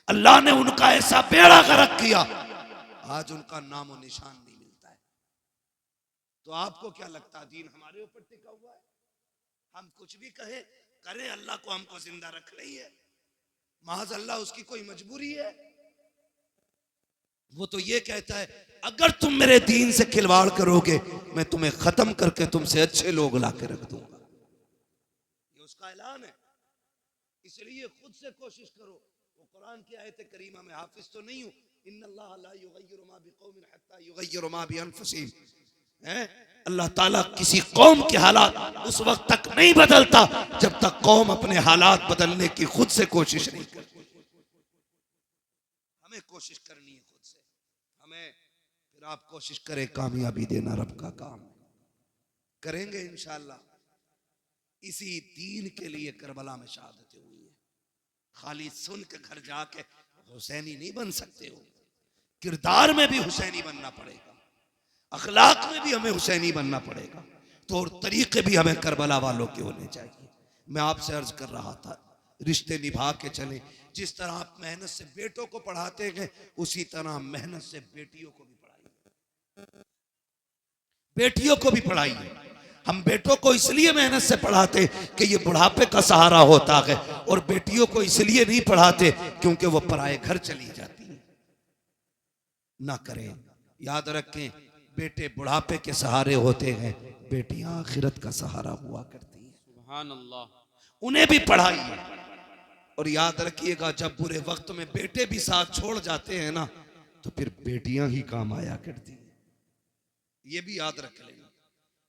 अल्लाह ने उनका ऐसा बेड़ा गर्क किया, आज उनका नामो निशान नहीं मिलता है। तो आपको क्या लगता है दीन हमारे ऊपर टिका हुआ है? हम कुछ भी कहे करें, अल्लाह को हमको जिंदा रख रही है, माज अल्लाह उसकी कोई मजबूरी है? वो तो ये कहता है अगर तुम मेरे दीन से खिलवाड़ करोगे मैं तुम्हें खत्म करके तुमसे अच्छे लोग ला के रख दूंगा, ये उसका ऐलान है। इसलिए खुद से कोशिश करो। वो कुरान की आयत करीमा में हाफिज तो नहीं हूं, इन्नल्लाह ला युगय्यिरु मा बिकौमिन हत्ता युगय्यिरु मा बिअनफुसिहिम, अल्लाह ताला किसी कौम के हालात उस वक्त तक नहीं बदलता जब तक कौम अपने हालात बदलने की खुद से कोशिश नहीं करती। हमें कोशिश करनी है खुद से, हमें। फिर आप कोशिश करें, कामयाबी देना रब का काम है। करेंगे इंशाअल्लाह। इसी दीन के लिए करबला में शहादतें हुई है। खाली सुन के घर जाके हुसैनी नहीं बन सकते हो, किरदार में भी हुसैनी बनना पड़ेगा, अखलाक में भी हमें हुसैनी बनना पड़ेगा, तो और तरीके भी हमें करबला वालों के होने चाहिए। मैं आपसे अर्ज कर रहा था, रिश्ते निभा के चलें। जिस तरह आप मेहनत से बेटों को पढ़ाते हैं उसी तरह मेहनत से बेटियों को भी पढ़ाइए, बेटियों को भी पढ़ाइए। हम बेटों को इसलिए मेहनत से पढ़ाते कि ये बुढ़ापे का सहारा होता है, और बेटियों को इसलिए नहीं पढ़ाते क्योंकि वो पराए घर चली जाती है। ना करें, याद रखें, बेटे बुढ़ापे के सहारे होते हैं, बेटियां आखिरत का सहारा हुआ करती हैं। सुभान अल्लाह। उन्हें भी पढ़ाइए। और याद रखिएगा, जब बुरे वक्त में बेटे भी साथ छोड़ जाते हैं ना, तो फिर बेटियां ही काम आया करती हैं। ये भी याद रख लेना,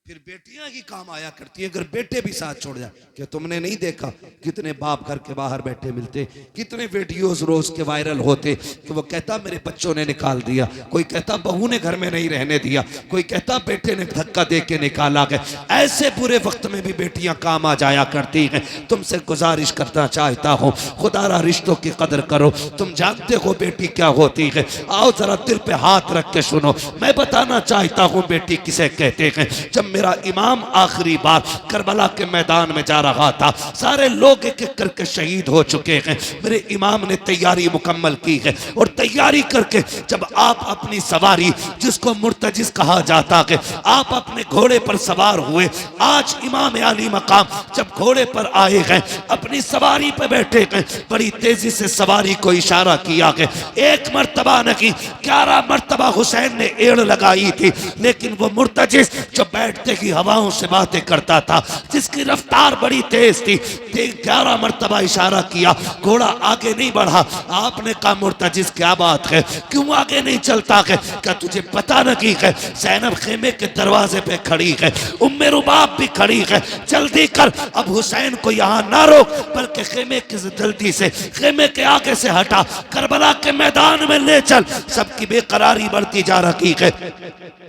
फिर बेटियां ही काम आया करती है अगर बेटे भी साथ छोड़ जाए। क्या तुमने नहीं देखा कितने बाप घर के बाहर बैठे मिलते, कितने वीडियोस रोज के वायरल होते कि वो कहता मेरे बच्चों ने निकाल दिया, कोई कहता बहू ने घर में नहीं रहने दिया, कोई कहता बेटे ने धक्का दे के निकाला गया। ऐसे बुरे वक्त में भी बेटियां काम आ जाया करती हैं। तुमसे गुजारिश करना चाहता हूँ, खुदारा रिश्तों की कदर करो। तुम जानते हो बेटी क्या होती है, आओ जरा दिल पे हाथ रख के सुनो। मैं बताना चाहता हूँ बेटी किसे कहते हैं। जब मेरा इमाम आखिरी बार करबला के मैदान में जा रहा था, सारे लोग एक एक करके शहीद हो चुके हैं, मेरे इमाम ने तैयारी मुकम्मल की है और तैयारी करके जब आप अपनी सवारी, जिसको मुर्तजिज कहा जाता है, आप अपने घोड़े पर सवार हुए। आज इमाम आली मकाम जब घोड़े पर आए हैं, अपनी सवारी पे बैठे हैं, बड़ी तेजी से सवारी को इशारा किया है। एक मर्तबा नहीं 11 मर्तबा हुसैन ने एड़ लगाई थी, लेकिन वो मुर्तजिज जो बैठते ही हवाओं से बातें करता था, जिसकी रफ्तार बड़ी तेज थी, 11 मर्तबा इशारा किया, घोड़ा आगे नहीं बढ़ा। आपने कहा मुर्तजिज क्या बात है, क्यों आगे नहीं चलता है? क्या तुझे पता नहीं है ज़ैनब खेमे के दरवाजे पे खड़ी है, उम्मे रुबाब भी खड़ी है, जल्दी कर, अब हुसैन को यहाँ ना रोक, बल्कि खेमे के जल्दी से खेमे के आगे से हटा, करबला के मैदान में ले चल। सबकी बेकरारी बढ़ती जा रही है,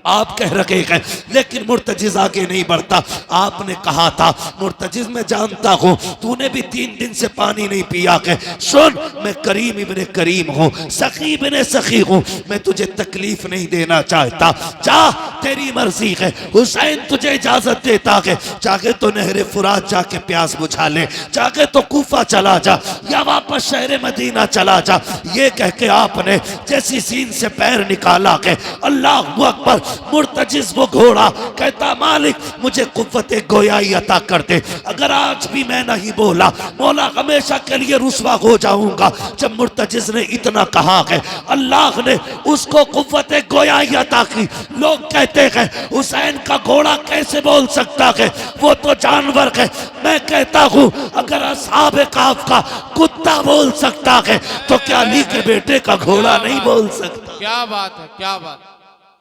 आप कह रहे हैं लेकिन मुर्तजिज आगे नहीं बढ़ता। आपने कहा था मुर्तजिज मैं जानता हूं तूने भी 3 दिन से पानी नहीं पिया है, सुन मैं करीम इब्ने करीम हूं, सखी इब्ने सखी हूं, मैं तुझे तकलीफ नहीं देना चाहता, जा तेरी मर्जी है। हुसैन तुझे इजाजत देता है, चाहे तो नहरे फुरात जाके प्यास बुझा ले, चाहे तो कूफा चला जा या वापस शहर मदीना चला जा। ये कह के आपने जैसी सीन से पैर निकाला है, अल्लाह अकबर, मुर्तजिज वो घोड़ा कहता मालिक मुझे कुव्वत गोयाई अता कर दे, अगर आज भी मैं नहीं बोला मौला हमेशा के लिए रुसवा हो जाऊंगा। जब मुर्तजिज ने इतना कहा है, अल्लाह ने उसको कुव्वत गोयाई अता की। लोग कहते हैं हुसैन का घोड़ा कैसे बोल सकता है, वो तो जानवर है। मैं कहता हूं अगर असहाब काफ का कुत्ता बोल सकता है तो क्या अली के बेटे का घोड़ा नहीं बोल सकता? क्या बात है, क्या बात,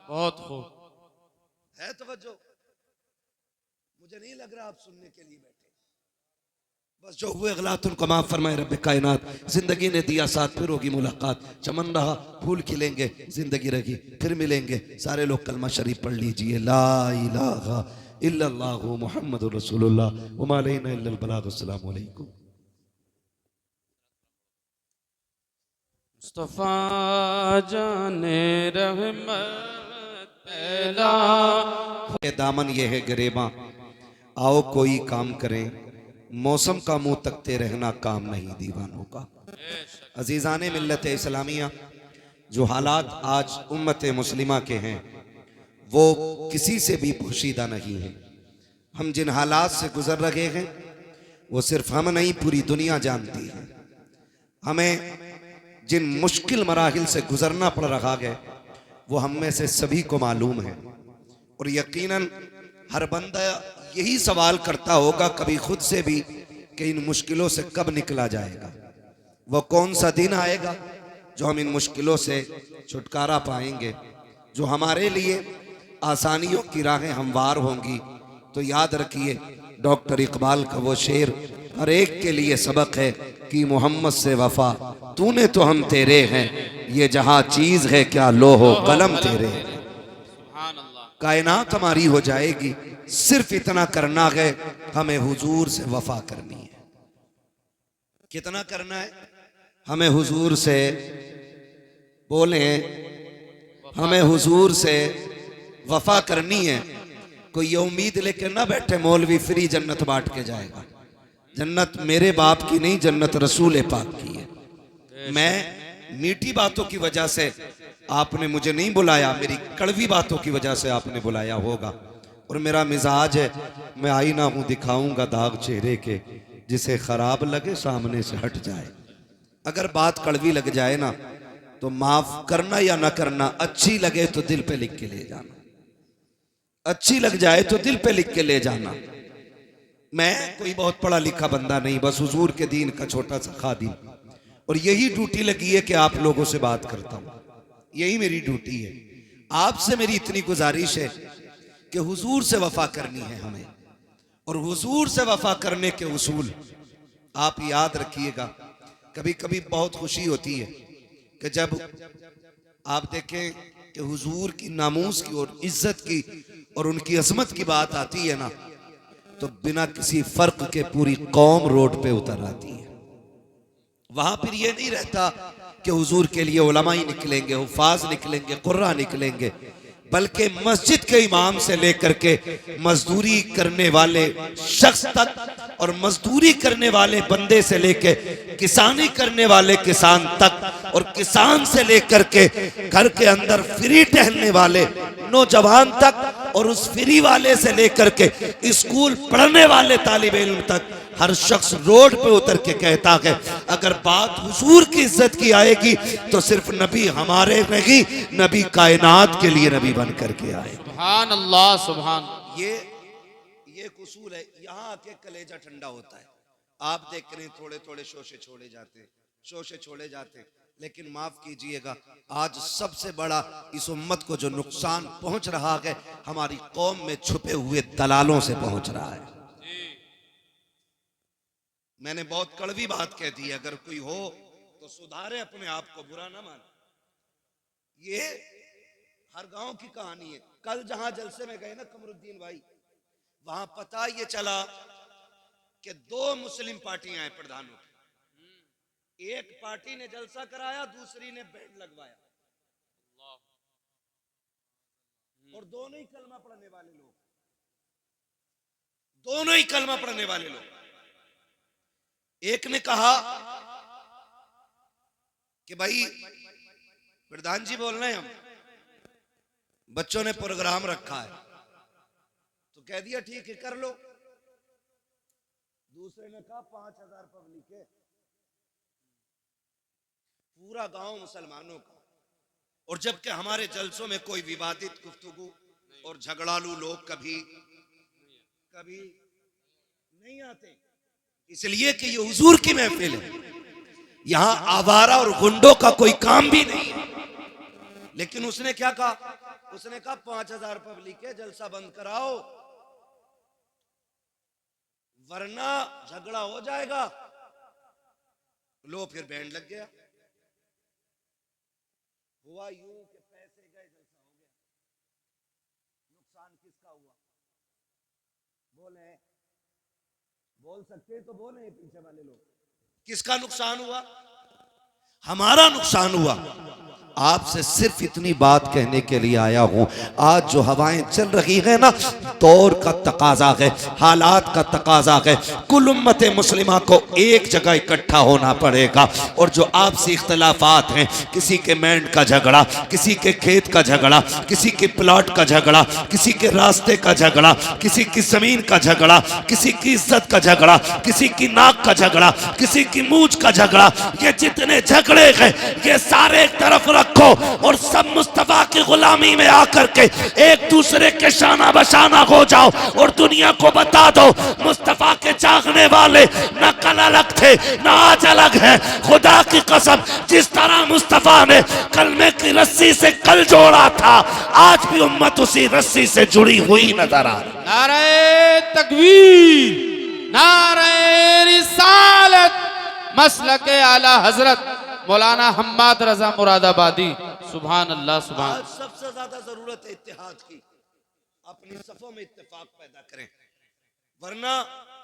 बहुत खूब है। तवज्जो, मुझे नहीं लग रहा आप सुनने के लिए बैठे, बस जो हुए गलत उनको माफ फरमाए रब्बे कायनात। जिंदगी ने दिया साथ, फिर होगी मुलाकात, चमन रहा फूल खिलेंगे, जिंदगी रही फिर मिलेंगे। सारे लोग कलमा शरीफ पढ़ लीजिए, ला इलाहा इल्लल्लाहु मुहम्मदुर रसूलुल्लाह व मा अलैना इल्लल बलाग। अस्सलामु अलैकुम। मुस्तफा जाने रहमत पहला दामन ये है गिरेबा, आओ कोई काम करें, मौसम का मुंह तकते रहना काम नहीं दीवानों का। अजीजाने मिल्लत इस्लामिया, जो हालात आज उम्मत मुस्लिमा के हैं वो किसी से भी पोशीदा नहीं है। हम जिन हालात से गुजर रहे हैं वो सिर्फ हम नहीं पूरी दुनिया जानती है। हमें जिन मुश्किल मराहिल से गुजरना पड़ रहा है वो हम में से सभी को मालूम है, और यकीनन हर बंदा यही सवाल करता होगा कभी खुद से भी कि इन मुश्किलों से कब निकला जाएगा, वो कौन सा दिन आएगा जो हम इन मुश्किलों से छुटकारा पाएंगे, जो हमारे लिए आसानियों की राहें हमवार होंगी। तो याद रखिए डॉक्टर इकबाल का वो शेर हर एक के लिए सबक है कि मोहम्मद से वफा तूने तो हम तेरे हैं, ये जहां चीज है क्या लोहो कलम तेरे। कायनात हमारी हो जाएगी, सिर्फ इतना करना है हमें हुजूर से वफा करनी है। कितना करना है हमें हुजूर से, बोले हमें हुजूर से वफा करनी है। कोई ये उम्मीद लेकर ना बैठे मौलवी फ्री जन्नत बांट के जाएगा। जन्नत मेरे बाप की नहीं, जन्नत रसूल पाक की है। मैं मीठी बातों की वजह से आपने मुझे नहीं बुलाया, मेरी कड़वी बातों की वजह से आपने बुलाया होगा। और मेरा मिजाज है, मैं आईना हूं दिखाऊंगा दाग चेहरे के, जिसे खराब लगे सामने से हट जाए। अगर बात कड़वी लग जाए ना तो माफ करना या ना करना, अच्छी लगे तो दिल पे लिख के ले जाना, अच्छी लग जाए तो दिल पे लिख के ले जाना। मैं कोई बहुत पढ़ा लिखा बंदा नहीं, बस हुजूर के दीन का छोटा सा खादिम, और यही ड्यूटी लगी है कि आप लोगों से बात करता हूं, यही मेरी ड्यूटी है। आपसे मेरी इतनी गुजारिश है कि हुजूर से वफा करनी है हमें, और हुजूर से वफा करने के उसूल आप याद रखिएगा। कभी कभी बहुत खुशी होती है कि जब आप देखें कि हुजूर की नामूस की और इज्जत की और उनकी अजमत की बात आती है ना, तो बिना किसी फर्क के पूरी कौम रोड पे उतर आती है। वहां फिर ये नहीं रहता कि हुजूर के लिए उलमा ही निकलेंगे, हुफाज निकलेंगे, कुर्रा निकलेंगे। बल्कि मस्जिद के इमाम से लेकर के मजदूरी करने वाले शख्स तक और मजदूरी करने वाले बंदे से लेकर किसानी करने वाले किसान तक और किसान से लेकर के घर के अंदर फ्री टहलने वाले नौजवान तक और उस फ्री वाले से लेकर के स्कूल पढ़ने वाले तालिब इल्म तक हर शख्स रोड पे उतर के कहता है अगर बात हुजूर की इज्जत की आएगी तो सिर्फ नबी हमारे नहीं, नबी कायनात के लिए नबी बन करके आए। सुभान अल्लाह सुभान। ये उसूल है। यहाँ आके कलेजा ठंडा होता है। आप देख रहे हैं थोड़े थोड़े शोशे छोड़े जाते, लेकिन माफ कीजिएगा आज सबसे बड़ा इस उम्मत को जो नुकसान पहुंच रहा है हमारी कौम में छुपे हुए दलालों से पहुंच रहा है। मैंने बहुत कड़वी बात कह दी, अगर कोई हो तो सुधारे अपने आप को, बुरा ना माने। ये हर गांव की कहानी है। कल जहां जलसे में गए ना कमरुद्दीन भाई, वहां पता ये चला कि 2 मुस्लिम पार्टियां हैं प्रधानों की। एक पार्टी ने जलसा कराया, दूसरी ने बैंड लगवाया, और दोनों ही कलमा पढ़ने वाले लोग। एक ने कहा कि भाई प्रधान जी बोल रहे हैं, हम बच्चों ने प्रोग्राम रखा है तो कह दिया ठीक है कर लो। दूसरे ने कहा 5000 पब्लिक है, पूरा गांव मुसलमानों का, और जबकि हमारे जलसों में कोई विवादित गुफ्तगू और झगड़ालू लोग कभी नहीं आते, इसलिए कि ये हुजूर की महफिल है। यहां आवारा और गुंडों का कोई काम भी नहीं है। लेकिन उसने क्या कहा? उसने कहा 5000 पब्लिक है, जलसा बंद कराओ वरना झगड़ा हो जाएगा। लो फिर बैंड लग गया। हुआ यूं कि पैसे गए, जलसा हो गया। नुकसान किसका हुआ? बोल सकते तो बोले पीछे वाले लोग। किसका नुकसान हुआ? हमारा नुकसान हुआ। आपसे सिर्फ इतनी बात कहने के लिए आया हूं, आज जो हवाएं चल रही है ना, दौर का तकाजा है, हालात का तकाजा है। कुल उम्मत मुस्लिमा को एक जगह इकट्ठा होना पड़ेगा, और जो आपसी इख्तलाफात हैं, किसी के मैंड का झगड़ा, किसी के खेत का झगड़ा, किसी के प्लॉट का झगड़ा, किसी के रास्ते का झगड़ा, किसी की जमीन का झगड़ा, किसी की इज्जत का झगड़ा, किसी की नाक का झगड़ा, किसी की मूंछ का झगड़ा, ये जितने झगड़े हैं ये सारे एक तरफ रखो और सब मुस्तफा की गुलामी में आकर के एक दूसरे के शाना बशाना हो जाओ और दुनिया को बता दो मुस्तफा के चाहने वाले न कल अलग थे न आज अलग है। खुदा की कसम, जिस तरह मुस्तफा ने कलमे की रस्सी से कल जोड़ा था, आज भी उम्मत उसी रस्सी से जुड़ी हुई नजर आ रही। नारे तकबीर, नारे रिसालत, मसलक आला हजरत मौलाना हम्माद रजा मुरादाबादी। सुभान अल्लाह सुभान। आज सबसे ज्यादा जरूरत है इत्तेहाद की। अपनी सफों में इत्तेफाक पैदा करें, वरना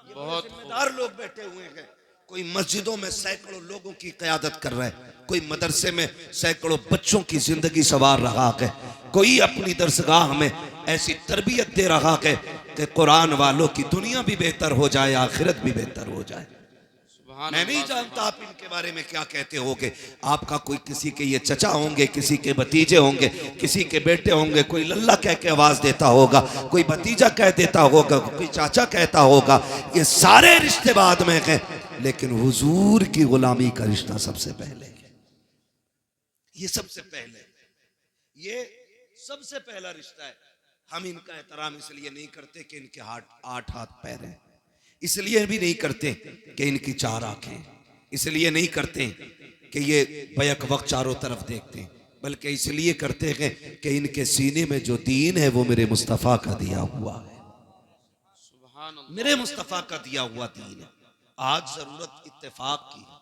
ये बहुत जिम्मेदार लोग बैठे हुए हैं। कोई मस्जिदों में सैकड़ों लोगों की क़यादत कर रहा है, कोई मदरसे में सैकड़ों बच्चों की जिंदगी संवार रहा है, कोई अपनी दरसगाह में ऐसी तरबियत दे रहा है कि कुरान वालों की दुनिया भी बेहतर हो जाए, आखिरत भी बेहतर हो जाए। मैं नहीं जानता आप इनके बारे में क्या कहते होगे। आपका कोई किसी के ये चचा होंगे, किसी के भतीजे होंगे, किसी के बेटे होंगे, कोई लल्ला कह के आवाज देता होगा, कोई भतीजा कह देता होगा, कोई चाचा कहता होगा। ये सारे रिश्ते बाद में हैं, लेकिन हुजूर की गुलामी का रिश्ता सबसे पहले है। ये सबसे पहले, ये सबसे पहला रिश्ता है। हम इनका एहतराम इसलिए नहीं करते कि इनके 8 हाथ पैर हैं, इसलिए भी नहीं करते कि इनकी 4 आंखें, इसलिए नहीं करते कि ये बैक वक्त चारों तरफ देखते हैं, बल्कि इसलिए करते हैं कि इनके सीने में जो दीन है वो मेरे मुस्तफ़ा का दिया हुआ है, मेरे मुस्तफ़ा का दिया हुआ दीन है। आज जरूरत इत्तेफाक की है,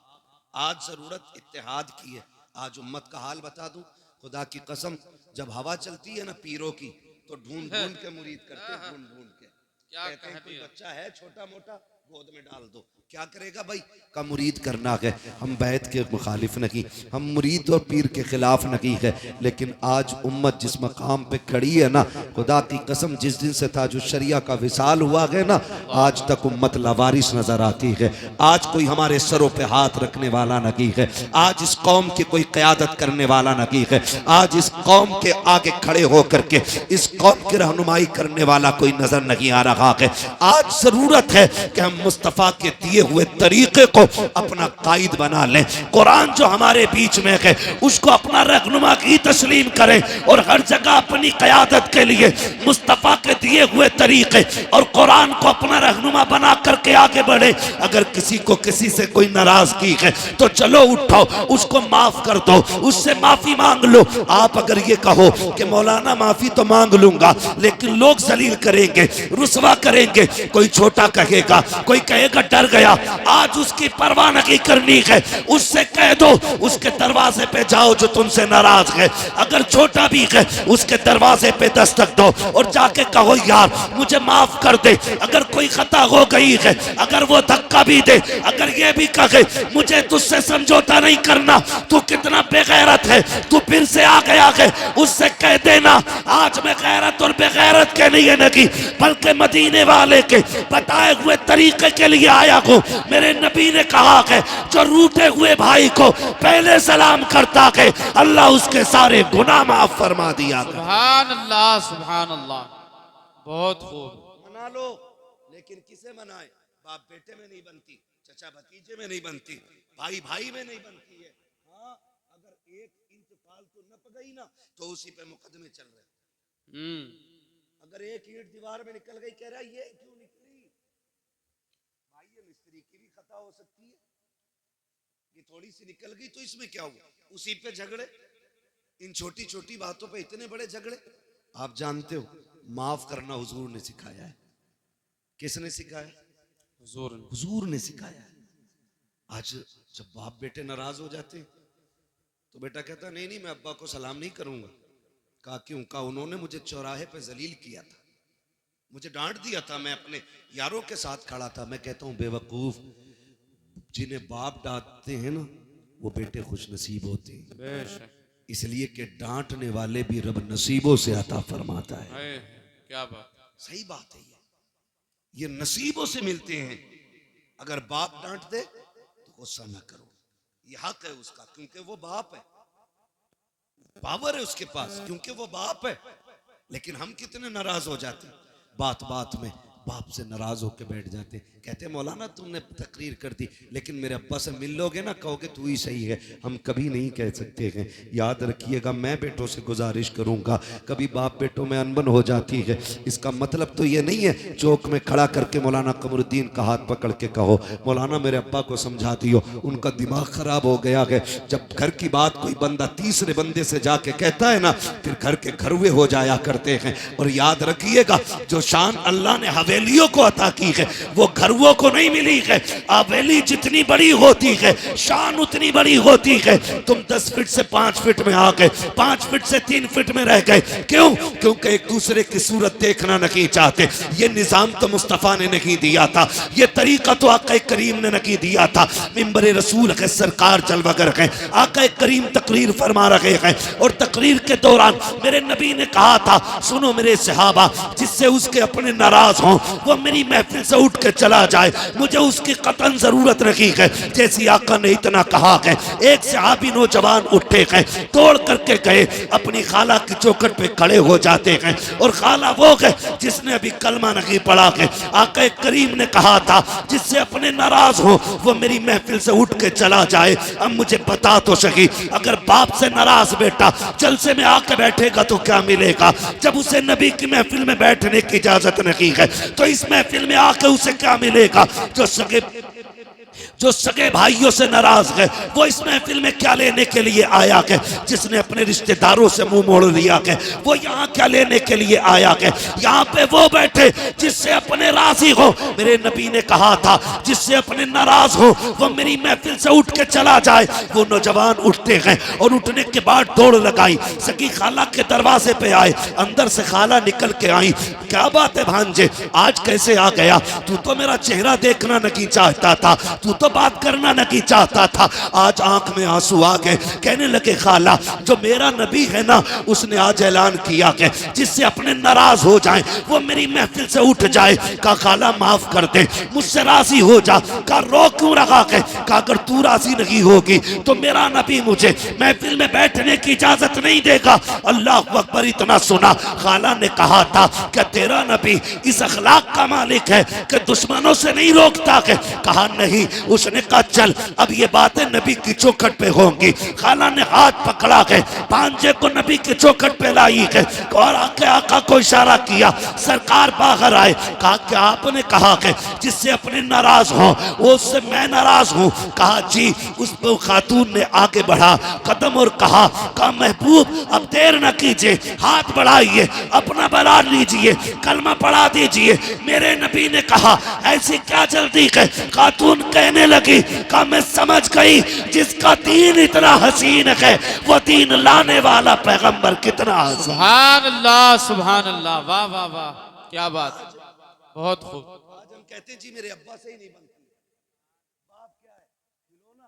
आज जरूरत इत्तेहाद की है। आज उम्मत का हाल बता दूं, खुदा की कसम, जब हवा चलती है ना पीरों की, तो ढूंढ ढूंढ के मुरीद करते हैं, ढूंढ ढूंढ के। कहते हैं कोई बच्चा है छोटा मोटा, गोद में डाल दो। क्या करेगा भाई का मुरीद करना है। हम बैत के मुखालिफ नहीं, हम मुरीद और पीर के खिलाफ नहीं है, लेकिन आज उम्मत जिस मकाम पे खड़ी है ना, खुदा की कसम जिस दिन से था जो शरिया का विसाल हुआ है ना, आज तक उम्मत लावारिस नजर आती है। आज कोई हमारे सरों पे हाथ रखने वाला नहीं है, आज इस कौम की कोई क़यादत करने वाला नहीं है, आज इस कौम के आगे खड़े होकर के इस कौम की रहनुमाई करने वाला कोई नजर नहीं आ रहा है। आज जरूरत है कि हम मुस्तफ़ा के दिए हुए तरीके को अपना कायद बना लें। कुरान जो हमारे बीच में है उसको अपना रहनुमा की तस्लीम करें और हर जगह अपनी क़यादत के लिए मुस्तफ़ा के दिए हुए तरीके और कुरान को अपना रहनुमा बना करके आगे बढ़े। अगर किसी को किसी से कोई नाराजगी है तो चलो उठो, उसको माफ कर दो, उससे माफी मांग लो। आप अगर ये कहो कि मौलाना माफी तो मांग लूंगा लेकिन लोग जलील करेंगे, रुसवा करेंगे, कोई छोटा कहेगा, कोई कहेगा डर गया, आज उसकी परवाह नहीं करनी है, उससे कह दो उसके दरवाजे पे जाओ जो तुमसे नाराज है। अगर छोटा भी है उसके दरवाजे पे दस्तक दो और जाके कहो यार मुझे माफ कर दे। अगर कोई खता हो गई है, अगर वो धक्का भी दे, अगर ये भी कहे मुझे तुझसे समझौता नहीं करना, तू कितना बेगैरत है, तू फिर से आ गया है, उससे कह देना आज मैं गैरत और बेगैरत के लिए नहीं बल्कि मदीने वाले के बताए हुए तरीके के लिए आया हूँ। मेरे नबी ने कहा है जो रूठे हुए भाई को पहले सलाम करता है अल्लाह उसके सारे गुनाह माफ फरमा दिया। सुभान अल्लाह, सुभान अल्लाह, बहुत खूब। मना लो, लेकिन किसे मनाए? बाप बेटे में नहीं बनती, चचा भतीजे में नहीं बनती, भाई भाई में नहीं बनती है। हाँ, अगर एक इंच फालतू नप गई ना तो उसी पे मुकदमे चल रहे। अगर एक ईंट दीवार में निकल गई, कह रहा ये क्यों निकली भाई, ये मिस्त्री की भी खता हो सकती है, ये थोड़ी सी निकल गई तो इसमें क्या हुआ, उसी पे झगड़े। इन छोटी छोटी बातों पे इतने बड़े झगड़े। आप जानते हो माफ करना हुजूर ने सिखाया है। किसने सिखाया? हुजूर ने सिखाया है। आज जब बाप बेटे नाराज हो जाते हैं तो बेटा कहता नहीं नहीं मैं अब्बा को सलाम नहीं करूंगा। कहा क्यों? कहा उन्होंने मुझे चौराहे पे जलील किया था, मुझे डांट दिया था, मैं अपने यारों के साथ खड़ा था। मैं कहता हूं बेवकूफ, जिन्हें बाप डांटते हैं ना वो बेटे खुश नसीब होते हैं, इसलिए कि डांटने वाले भी रब नसीबों से अता फरमाता है। क्या बात, सही बात है। ये नसीबों से मिलते हैं। अगर बाप डांट दे तो गुस्सा ना करो, ये हक है उसका, क्योंकि वो बाप है, पावर है उसके पास, क्योंकि वो बाप है। लेकिन हम कितने नाराज हो जाते हैं, बात बात में बाप से नाराज होकर बैठ जाते। कहते मौलाना तुमने तकरीर कर दी लेकिन मेरे अब्बा से मिल लोगे ना, कहोगे तू ही सही है। हम कभी नहीं कह सकते हैं, याद रखिएगा। मैं बेटों से गुजारिश करूंगा, कभी बाप बेटों में अनबन हो जाती है, इसका मतलब तो ये नहीं है चौक में खड़ा करके मौलाना कमरुद्दीन का हाथ पकड़ के कहो मौलाना मेरे अब्बा को समझा दियो, उनका दिमाग खराब हो गया है। जब घर की बात कोई बंदा तीसरे बंदे से जाके कहता है ना, फिर घर के घरुए हो जाया करते हैं। और याद रखिएगा जो शान अल्लाह ने हवेलियों को अता की है वो घरुओं को नहीं मिली है। हवेली जितनी बड़ी होती है शान उतनी बड़ी होती है। तुम 10 फीट से 5 फीट में आ गए, 5 फीट से 3 फीट में रह गए, क्यों? क्योंकि एक दूसरे की सूरत देखना नहीं चाहते। ये निजाम तो मुस्तफ़ा ने नहीं दिया था, ये तरीका तो आका करीम ने नहीं दिया था। मिंबर रसूल है, सरकार जलवा कर गए, आका करीम तकरीर फरमा रहे हैं और तकरीर के दौरान मेरे नबी ने कहा था सुनो मेरे सहाबा, जिससे उसके अपने नाराज हों वो मेरी महफिल से उठ के चला जाए, मुझे उसकी कतन जरूरत नहीं है। जैसी आका ने इतना कहा है, एक सहाबी नौजवान उठे हैं, तोड़ करके गए, अपनी खाला की चौखट पे खड़े हो जाते हैं। और खाला वो है जिसने अभी कलमा नहीं पढ़ा है। आका करीम ने कहा था जिससे अपने नाराज हो वो मेरी महफिल से उठ के चला जाए। अब मुझे बता तो सही, अगर बाप से नाराज बेटा जलसे में आके बैठेगा तो क्या मिलेगा? जब उसे नबी की महफिल में बैठने की इजाजत नहीं है तो इस महफिल में आके उसे क्या मिलेगा? जो सगे भाइयों से नाराज है, वो इस महफिल में क्या लेने के लिए आया है? जिसने अपने रिश्तेदारों से मुंह मोड़ लिया है, वो यहाँ क्या लेने के लिए आया है? यहाँ पे वो बैठे जिससे अपने राजी हो। मेरे नबी ने कहा था जिससे अपने नाराज हो वो मेरी महफिल से उठ के चला जाए। वो नौजवान उठते हैं और उठने के बाद दौड़ लगाई, सगी खाला के दरवाजे पे आए, अंदर से खाला निकल के आई। क्या बात है भांजे, आज कैसे आ गया? तू तो मेरा चेहरा देखना नहीं चाहता था, तू तो बात करना नहीं चाहता था, आज आंख में आंसू आ गए। कहने लगे खाला जो मेरा नबी है ना, उसने आज ऐलान किया कि जिससे अपने नाराज हो जाए वो मेरी महफिल से उठ जाए। का खाला माफ कर दे, मुझसे राजी हो जा। का रो क्यों रखा के? का अगर तू राजी नहीं होगी तो मेरा नबी मुझे महफिल में बैठने की इजाजत नहीं देगा। अल्लाह अकबर। इतना सुना, खाला ने कहा था कि तेरा नबी इस अखलाक का मालिक है कि दुश्मनों से नहीं रोकता के? कहा नहीं। उसने कहा चल अब ये बातें नबी की चौखट पे होंगी। खाला ने हाथ पकड़ा के भांजे को नबी की चौखट पे लाई है और आके आका को इशारा किया, सरकार बाहर आए। कहा कि आपने कहा कि जिससे अपने नाराज हो वो उससे मैं नाराज हूँ। कहा जी। उस खातून ने आगे बढ़ा कदम और कहा महबूब अब देर न कीजिए, हाथ बढ़ाइए, अपना बना लीजिए, कलमा पढ़ा दीजिए। मेरे नबी ने कहा ऐसी क्या जल्दी है? खातून कहने लगी कहा मैं समझ गई जिसका दीन इतना हसीन है वो दीन लाने वाला पैगंबर कितना हसीन। सुभान अल्लाह, सुभान अल्लाह, वाह वाह वाह, क्या बात, बहुत खूब। आज हम कहते हैं जी मेरे अब्बा से ही नहीं बनती। बाप क्या है? खिलौना,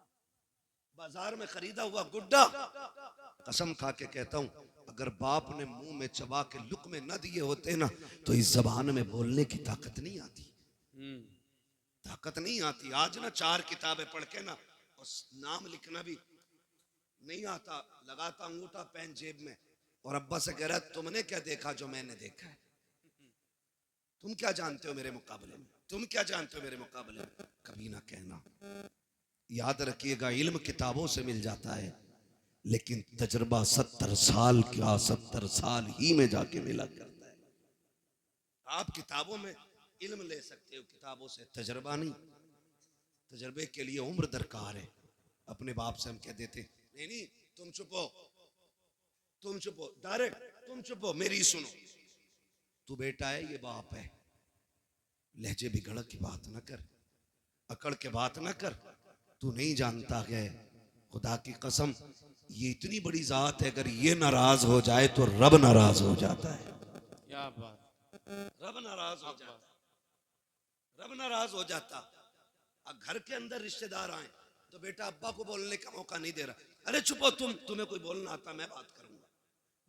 बाजार में खरीदा हुआ गुड्डा। कसम खा के कहता हूं अगर बाप ने मुंह में चबा के लुक़मे न दिए होते ना तो इस जबान में बोलने की ताकत नहीं आती, ताकत नहीं आती। आज ना 4 किताबें पढ़ के ना और नाम लिखना भी नहीं आता, लगाता अंगूठा पेन जेब में और अब्बा से कह रहा है तुमने क्या देखा जो मैंने देखा है? तुम क्या जानते हो मेरे मुकाबले में? तुम क्या जानते हो मेरे मुकाबले में? कभी ना कहना। याद रखिएगा इल्म किताबों से मिल जाता है लेकिन तजर्बा 70 साल क्या 70 साल ही में जाके मिला करता है। आप किताबों में इल्म ले सकते हो, किताबों से तजर्बा नहीं। तजर्बे के लिए उम्र दरकार है। अपने बाप से हम कह देते नहीं नहीं तुम चुपो, तुम चुपो, डायरेक्ट तुम चुपो, मेरी सुनो। तू बेटा है, ये बाप है। लहजे बिगड़ की बात ना कर, अकड़ के बात ना कर। तू नहीं जानता है खुदा की कसम ये इतनी बड़ी जात है, अगर ये नाराज हो जाए तो रब नाराज हो जाता है। क्या बात, रब नाराज हो जाता, रब नाराज हो जाता। घर के अंदर रिश्तेदार आए तो बेटा अब्बा को बोलने का मौका नहीं दे रहा। अरे चुपो तुम, तुम्हें कोई बोलना आता, मैं बात करूंगा,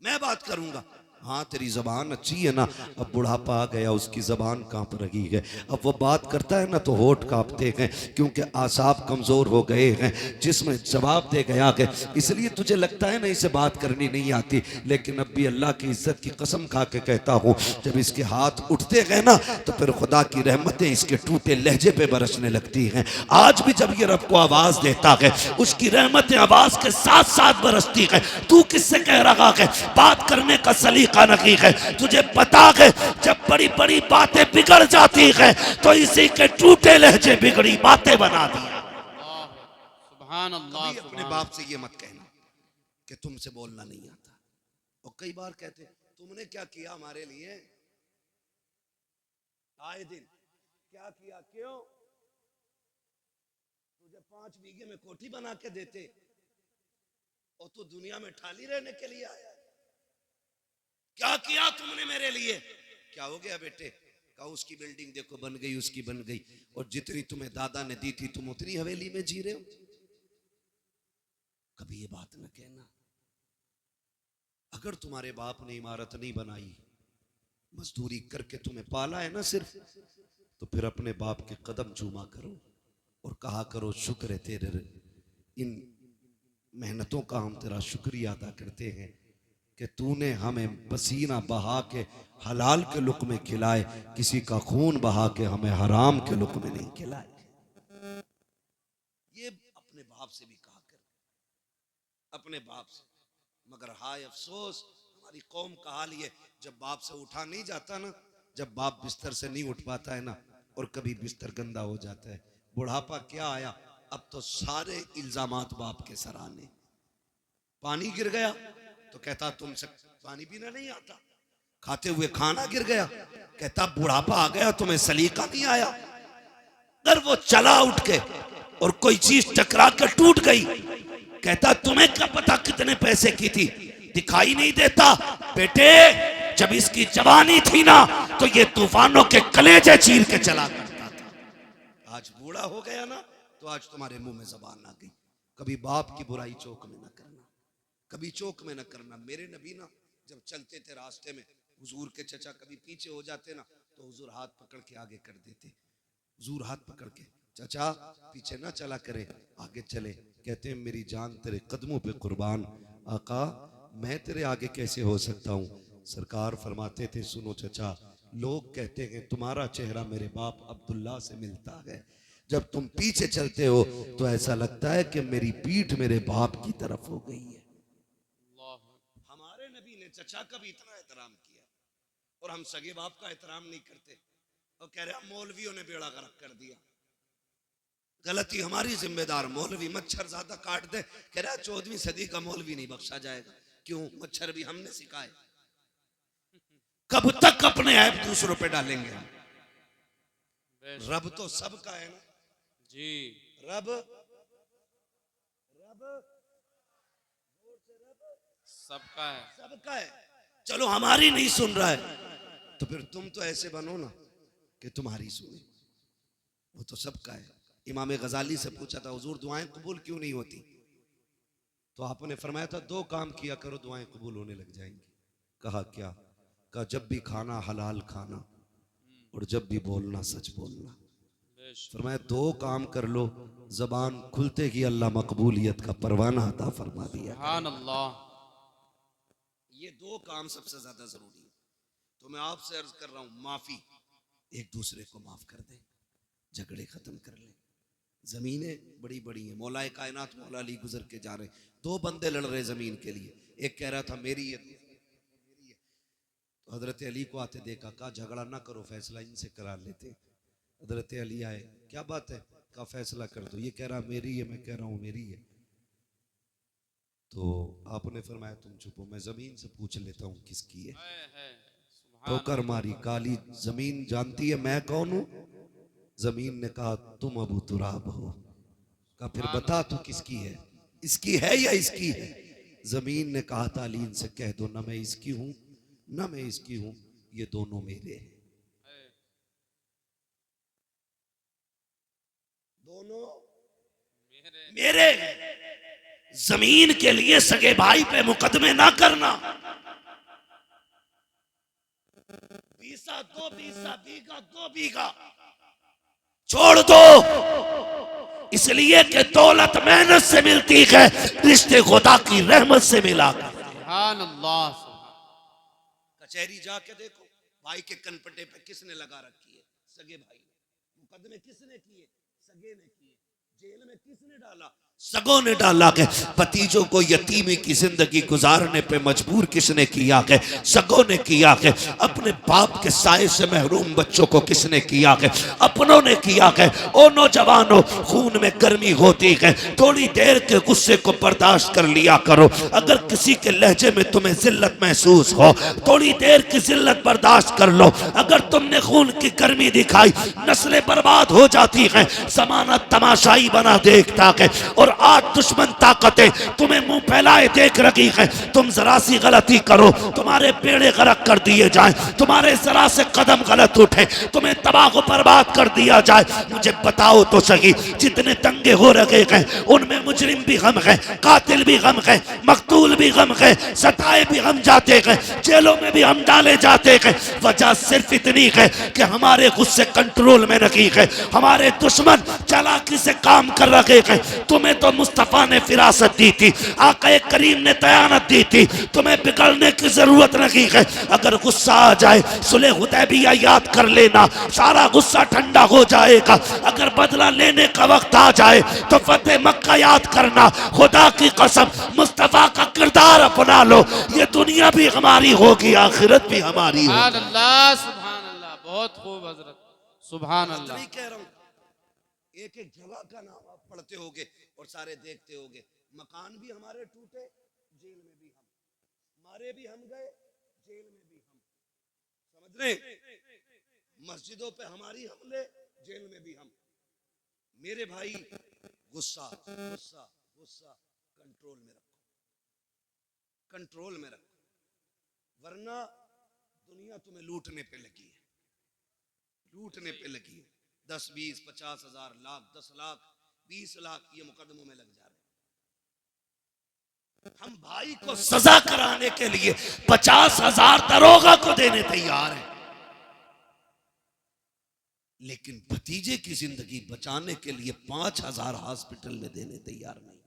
मैं बात करूंगा। हाँ तेरी जबान अच्छी है ना, अब बुढ़ापा आ गया उसकी जबान कांप रही है। अब वो बात करता है ना तो होठ कांपते हैं क्योंकि आसाब कमजोर हो गए हैं, जिसमें जवाब दे गया है। इसलिए तुझे लगता है ना इसे बात करनी नहीं आती, लेकिन अब भी अल्लाह की इज्जत की कसम खा के कहता हूँ जब इसके हाथ उठते हैं ना तो फिर खुदा की रहमतें इसके टूटे लहजे पे बरसने लगती हैं। आज भी जब ये रब को आवाज देता है उसकी रहमतें आवाज के साथ साथ बरसती है। तू किससे कह रहा है? बात करने का सलीका नहीं है। तुझे पता है जब बड़ी बड़ी बातें बिगड़ जाती है तो इसी के टूटे लहजे बिगड़ी बातें बना दी। सुभान अल्लाह। कभी अपने बाप से ये मत कहना कि तुमसे बोलना नहीं आता। और कई बार कहते तुमने क्या किया हमारे लिए? आए दिन क्या किया? क्यों? तुझे 5 बीघे में कोठी बना के देते और तू दुनिया में ठाली रहने के लिए आया। क्या किया तुमने मेरे लिए? क्या हो गया बेटे? कहा उसकी बिल्डिंग देखो बन गई, उसकी बन गई, और जितनी तुम्हें दादा ने दी थी तुम उतनी हवेली में जी रहे हो। कभी ये बात न कहना। अगर तुम्हारे बाप ने इमारत नहीं बनाई, मजदूरी करके तुम्हें पाला है ना सिर्फ, तो फिर अपने बाप के कदम चूमा करो और कहा करो शुक्र है तेरे इन मेहनतों का, हम तेरा शुक्रिया अदा करते हैं कि तूने हमें पसीना बहा के हलाल के लुक़मे खिलाए, किसी का खून बहा के हमें हराम के लुक़मे नहीं खिलाए। ये अपने बाप से भी कहा कर, अपने बाप से। मगर हाय अफसोस हमारी कौम का हाल ये, जब बाप से उठा नहीं जाता ना, जब बाप बिस्तर से नहीं उठ पाता है ना, और कभी बिस्तर गंदा हो जाता है, बुढ़ापा क्या आया अब तो सारे इल्जामात बाप के सर आने। पानी गिर गया तो कहता तुमसे पानी पीना नहीं आता। खाते हुए खाना गिर गया, कहता बुढ़ापा आ गया तुम्हें सलीका नहीं आया। अगर वो चला उठ के और कोई चीज टकरा कर टूट गई, कहता तुम्हें क्या पता कितने पैसे की थी, दिखाई नहीं देता। बेटे जब इसकी जवानी थी ना तो ये तूफानों के कलेजे चीर के चला करता था। आज बूढ़ा हो गया ना तो आज तुम्हारे मुंह में जबान आ गई। कभी बाप की बुराई चौक में न करना, कभी चौक में न करना। मेरे नबी ना जब चलते थे रास्ते में, हुजूर के चचा कभी पीछे हो जाते ना तो हुजूर हाथ पकड़ के आगे कर देते। हुजूर हाथ पकड़ के, चचा पीछे ना चला करे, आगे चले। कहते हैं मेरी जान तेरे कदमों पे कुर्बान, आका मैं तेरे आगे कैसे हो सकता हूँ। सरकार फरमाते थे सुनो चचा, लोग कहते हैं तुम्हारा चेहरा मेरे बाप अब्दुल्ला से मिलता है। जब तुम पीछे चलते हो तो ऐसा लगता है कि मेरी पीठ मेरे बाप की तरफ हो गई है। हमारे नबी ने चचा का भी इतना एहतराम किया और हम सगे बाप का एहतराम नहीं करते और कह रहे मौलवियों ने बेड़ा गर्क कर दिया। गलती हमारी जिम्मेदार। मौलवी मच्छर ज्यादा काट दे, कह रहा 14वीं सदी का मौलवी नहीं बख्शा जाएगा। क्यों? मच्छर भी हमने सिखाए। कब तक अपने ऐप दूसरों पे डालेंगे हम? रब तो सबका है ना जी। रब सबका है, सबका है। चलो हमारी नहीं सुन रहा है तो फिर तुम तो ऐसे बनो ना कि तुम्हारी सुने। वो तो सबका है। इमाम गजाली से पूछा था हुजूर दुआएं कबूल क्यों नहीं होती, तो आपने फरमाया था 2 काम किया करो दुआएं कबूल होने लग जाएंगी। कहा क्या? कहा जब भी खाना हलाल खाना और जब भी बोलना सच बोलना। फरमाया 2 काम कर लो, जबान खुलते ही अल्लाह मकबूलियत का परवाना अता फरमा दिया। सुभान अल्लाह। ये 2 काम सबसे ज्यादा जरूरी है। तो मैं आपसे अर्ज कर रहा हूं माफी, एक दूसरे को माफ कर दें, झगड़े खत्म कर लें। जमीनें बड़ी बड़ी हैं, मौलाए कायनात मौला अली गुजर के जा रहे, 2 बंदे लड़ रहे जमीन के लिए। एक कह रहा था मेरी है, तो हजरत अली को आते देखा, कहा झगड़ा ना करो फैसला इनसे करा लेते। हजरत अली आए, क्या बात है? कहा फैसला कर दो। ये कह रहा मेरी है, मैं कह रहा हूं मेरी है। तो आपने फरमाया तुम चुप हो, मैं जमीन से पूछ लेता हूं किसकी है। ठोकर मारी, काली जमीन जानती है मैं कौन हूं? जमीन ने कहा तुम अबू तुराब हो। कहा फिर बता तू किसकी है, इसकी है या इसकी है? जमीन ने कहा तालीन से कह दो ना मैं इसकी हूं ना मैं इसकी हूं, ये दोनों मेरे हैं। दोनों मेरे। जमीन के लिए सगे भाई पे मुकदमे ना करना। बीसा 2 बीसा बीघा 2 बीघा छोड़ दो, इसलिए कि दौलत मेहनत से मिलती है, रिश्ते खुदा की रहमत से मिला। सुभान अल्लाह। कचहरी जाके देखो भाई के कनपटे पे किसने लगा रखी है? सगे भाई ने। मुकदमे किसने किए? सगे ने किए। जेल में किसने डाला? सगों ने डाला के। भतीजों को यतीमी की जिंदगी गुजारने पे मजबूर किसने किया के? सगों ने किया के। अपने बाप के साए से महरूम बच्चों को किसने किया के? अपनों ने किया के। ओ नौजवानों, खून में गर्मी होती है, थोड़ी देर के गुस्से को बर्दाश्त कर लिया करो। अगर किसी के लहजे में तुम्हें जिल्लत महसूस हो, थोड़ी देर की जिल्लत बर्दाश्त कर लो। अगर तुमने खून की गर्मी दिखाई, नस्लें बर्बाद हो जाती हैं। जमाना तमाशाई बना देखता है और आज दुश्मन ताकतें तुम्हें मुंह फैलाए देख रही हैं। तुम जरा सी गलती करो, तुम्हारे बेड़े गरक कर दिए जाएं, तुम्हारे जरा से कदम गलत उठे, तुम्हें तबाह को बर्बाद कर दिया जाए। मुझे बताओ तो सही, जितने दंगे हो रहे हैं उनमें मुजरिम भी गम है, कातिल भी गम है, मकतूल भी गम है, सताए भी हम जाते हैं, जेलों में भी हम डाले जाते हैं। वजह सिर्फ इतनी है कि हमारे गुस्से कंट्रोल में नहीं है, हमारे दुश्मन चालाकी से काम कर रहे हैं। तुम्हें तो मुस्तफा ने फिरासत दी थी, आका करीम ने दयानत दी थी, तुम्हें बिगड़ने की जरूरत नहीं है। अगर गुस्सा आ जाए सुलह हुदैबिया याद कर लेना, सारा गुस्सा ठंडा हो जाएगा। अगर बदला लेने का वक्त आ जाए तो फतेह मक्का याद करना। खुदा की कसम मुस्तफा का किरदार अपना लो, ये दुनिया भी हमारी होगी, आखिरत भी हमारी होगी। सुभान अल्लाह, सुभान अल्लाह। बहुत खूब हजरत, सुभान अल्लाह। कह रहा हूं एक एक जगह का नाम आप पढ़ते होगे और सारे देखते होगे। मकान भी हमारे टूटे, जेल में भी हम, मारे भी हम गए, जेल में भी हम, समझ रहे? मस्जिदों पे हमारी हमले, जेल में भी हम। मेरे भाई गुस्सा गुस्सा गुस्सा कंट्रोल में रखो, कंट्रोल में रखो, वरना दुनिया तुम्हें लूटने पे लगी है, लूटने पे लगी है। 10, 20, 50 हजार, लाख, 10 लाख, 20 लाख ये मुकदमों में लग जा रहे हैं। हम भाई को सजा कराने के लिए 50,000 दरोगा को देने तैयार हैं, लेकिन भतीजे की जिंदगी बचाने के लिए 5,000 हॉस्पिटल में देने तैयार नहीं।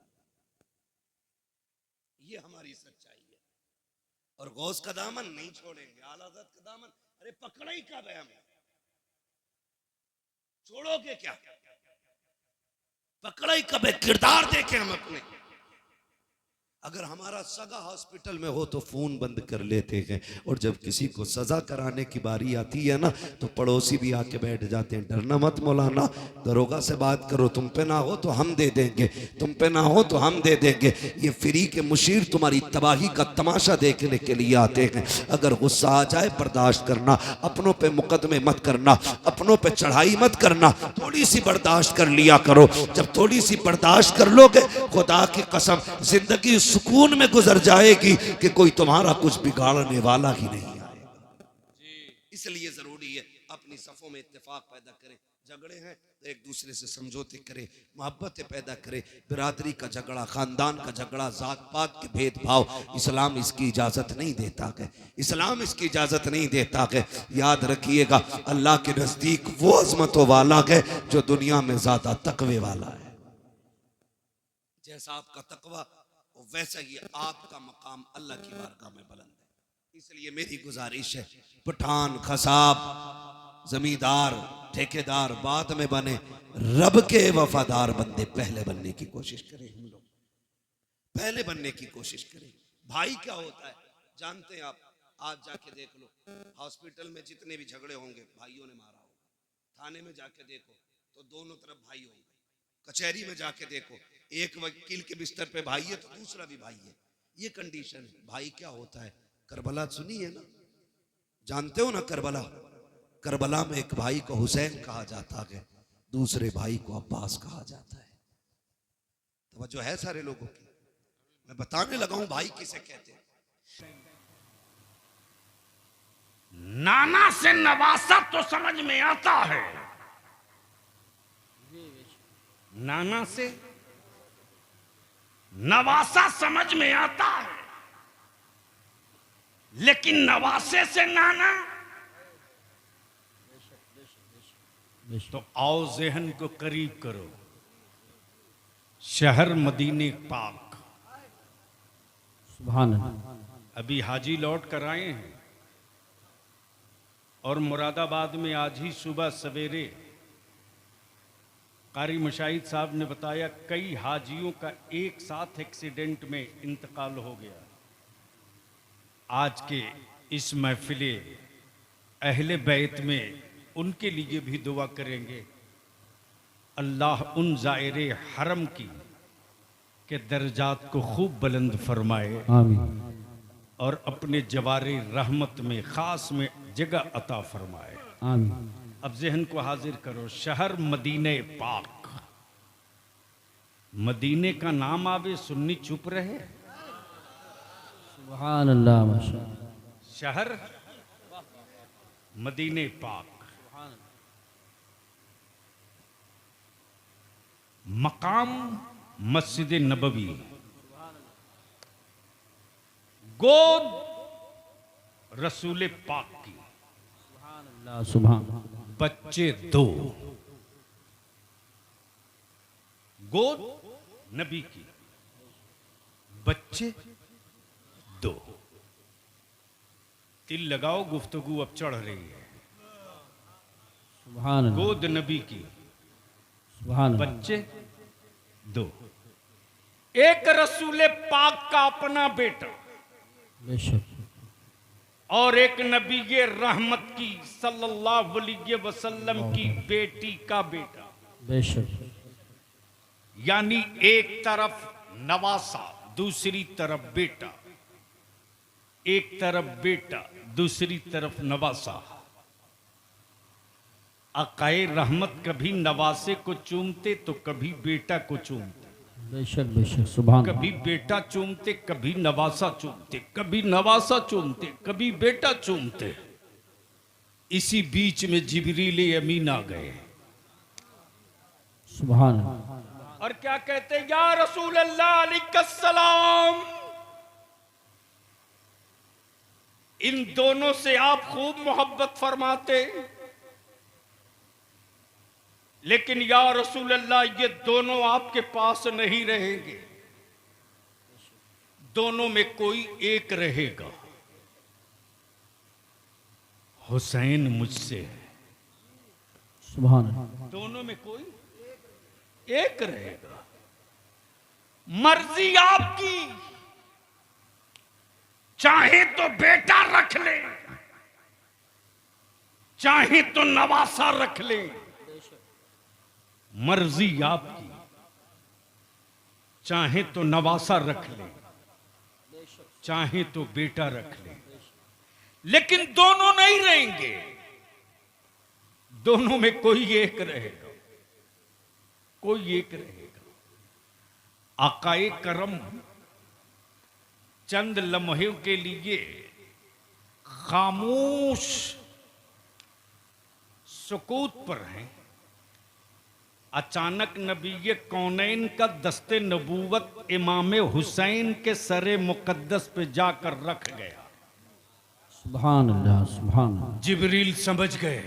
ये हमारी सच्चाई है। और गौस का दामन नहीं छोड़ेंगे, आला हज़रत का दामन। अरे पकड़ा ही कब है हमें, छोड़ोगे क्या? पकड़ा ही कब है? किरदार देखे हम अपने। अगर हमारा सगा हॉस्पिटल में हो तो फोन बंद कर लेते हैं, और जब किसी को सजा कराने की बारी आती है ना तो पड़ोसी भी आके बैठ जाते हैं। डरना मत मौलाना, दरोगा से बात करो, तुम पे ना हो तो हम दे देंगे, तुम पे ना हो तो हम दे देंगे। ये फ्री के मुशीर तुम्हारी तबाही का तमाशा देखने के लिए आते हैं। अगर गुस्सा आ जाए बर्दाश्त करना, अपनों पे मुकदमे मत करना, अपनों पे चढ़ाई मत करना, थोड़ी सी बर्दाश्त कर लिया करो। जब थोड़ी सी बर्दाश्त कर लोगे, खुदा की कसम जिंदगी सुकून में गुजर जाएगी कि कोई तुम्हारा कुछ बिगाड़ने वाला ही नहीं आएगा। इसलिए जरूरी है अपनी सफों में इत्तेफाक पैदा करें। झगड़े हैं तो एक दूसरे से समझौते करें, मोहब्बतें पैदा करें। बिरादरी का झगड़ा, खानदान का झगड़ा, जात पात के भेदभाव इस्लाम इसकी इजाजत नहीं देता है, इस्लाम इसकी इजाजत नहीं देता है। याद रखिएगा, अल्लाह के नजदीक वो अजमतों वाला है जो दुनिया में ज्यादा तकवे वाला है। जैसा आपका तकवा वैसा ही आपका मकाम अल्लाह की बारगाह में बुलंद है। इसलिए मेरी गुजारिश है, पठान, खसाब, जमींदार, ठेकेदार बाद में बने, रब के वफादार बंदे पहले बनने की कोशिश करें। हम लोग पहले बनने की कोशिश करें। भाई क्या होता है जानते हैं आप? आज जाके देख लो, हॉस्पिटल में जितने भी झगड़े होंगे भाइयों ने मारा होगा। थाने में जाके देखो तो दोनों तरफ भाई होंगे। कचहरी में जाके देखो, एक वकील के बिस्तर पे भाई है तो दूसरा भी भाई है। ये कंडीशन है। भाई क्या होता है? करबला सुनी है ना, जानते हो ना करबला? करबला में एक भाई को हुसैन कहा जाता है, दूसरे भाई को अब्बास कहा जाता है। तवज्जो है सारे लोगों की? मैं बताने लगा हूं भाई किसे कहते हैं। नाना से नवासा तो समझ में आता है, नाना से नवासा समझ में आता है, लेकिन नवासे से नाना तो आओ जहन को करीब करो। शहर मदीने पाक, सुभान अल्लाह। अभी हाजी लौट कर आए हैं और मुरादाबाद में आज ही सुबह सवेरे कारी मुशाहिद साहब ने बताया कई हाजियों का एक साथ एक्सीडेंट में इंतकाल हो गया। आज के इस महफिले अहले बैत में उनके लिए भी दुआ करेंगे, अल्लाह उन ज़ायरे हरम की के दर्जात को खूब बुलंद फरमाए, आमीन, और अपने जवारे रहमत में ख़ास में जगह अता फरमाए, आमीन। अब जहन को हाजिर करो। शहर मदीने पाक, मदीने का नाम आवे सुन्नी चुप रहे। सुभान अल्लाह, माशाअल्लाह। शहर मदीने पाक, मकाम मस्जिद नबवी, गोद रसूल पाक की, सुभान, बच्चे 2, गोद नबी की, बच्चे 2। तिल लगाओ, गुफ्तगू अब चढ़ रही है। सुभान अल्लाह, गोद नबी की, सुभान अल्लाह। बच्चे 2। एक रसूल पाक का अपना बेटा बेशक, और एक नबी के रहमत की सल्लल्लाहु अलैहि वसल्लम की बेटी का बेटा। बेशक। यानी एक तरफ नवासा, दूसरी तरफ बेटा, एक तरफ बेटा, दूसरी तरफ नवासा। आकाए रहमत कभी नवासे को चूमते तो कभी बेटा को चूमते, बेशक बेशक, सुभान कभी बेटा चूमते, कभी नवासा चूमते, कभी नवासा चूमते, कभी बेटा चूमते। इसी बीच में जिब्रील अमीन आ गए सुभान। और क्या कहते, या रसूल अल्लाह अलैहिस्सलाम, इन दोनों से आप खूब मोहब्बत फरमाते, लेकिन या रसूल अल्लाह ये दोनों आपके पास नहीं रहेंगे, दोनों में कोई एक रहेगा। हुसैन मुझसे है, सुभान। दोनों में कोई एक रहेगा। मर्जी आपकी, चाहे तो बेटा रख ले, चाहे तो नवासा रख ले, मर्जी आपकी, चाहे तो नवासा रख ले, चाहे तो बेटा रख ले, लेकिन दोनों नहीं रहेंगे, दोनों में कोई एक रहेगा, कोई एक रहेगा। आकाए करम चंद लम्हों के लिए खामोश सुकूत पर हैं। अचानक नबी कौनैन का दस्ते नबूवत इमाम हुसैन के सरे मुकद्दस पे जाकर रख गया। सुभान अल्लाह, सुभान। जिब्रील समझ गए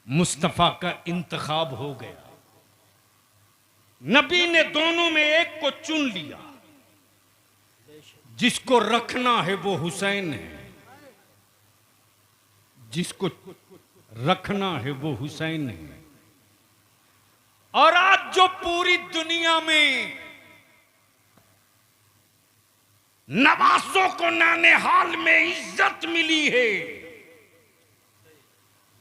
मुस्तफा का इंतखाब हो गया। नबी ने दोनों में एक को चुन लिया, जिसको रखना है वो हुसैन है, जिसको रखना है वो हुसैन है। और आज जो पूरी दुनिया में नवासों को नाने हाल में इज्जत मिली है,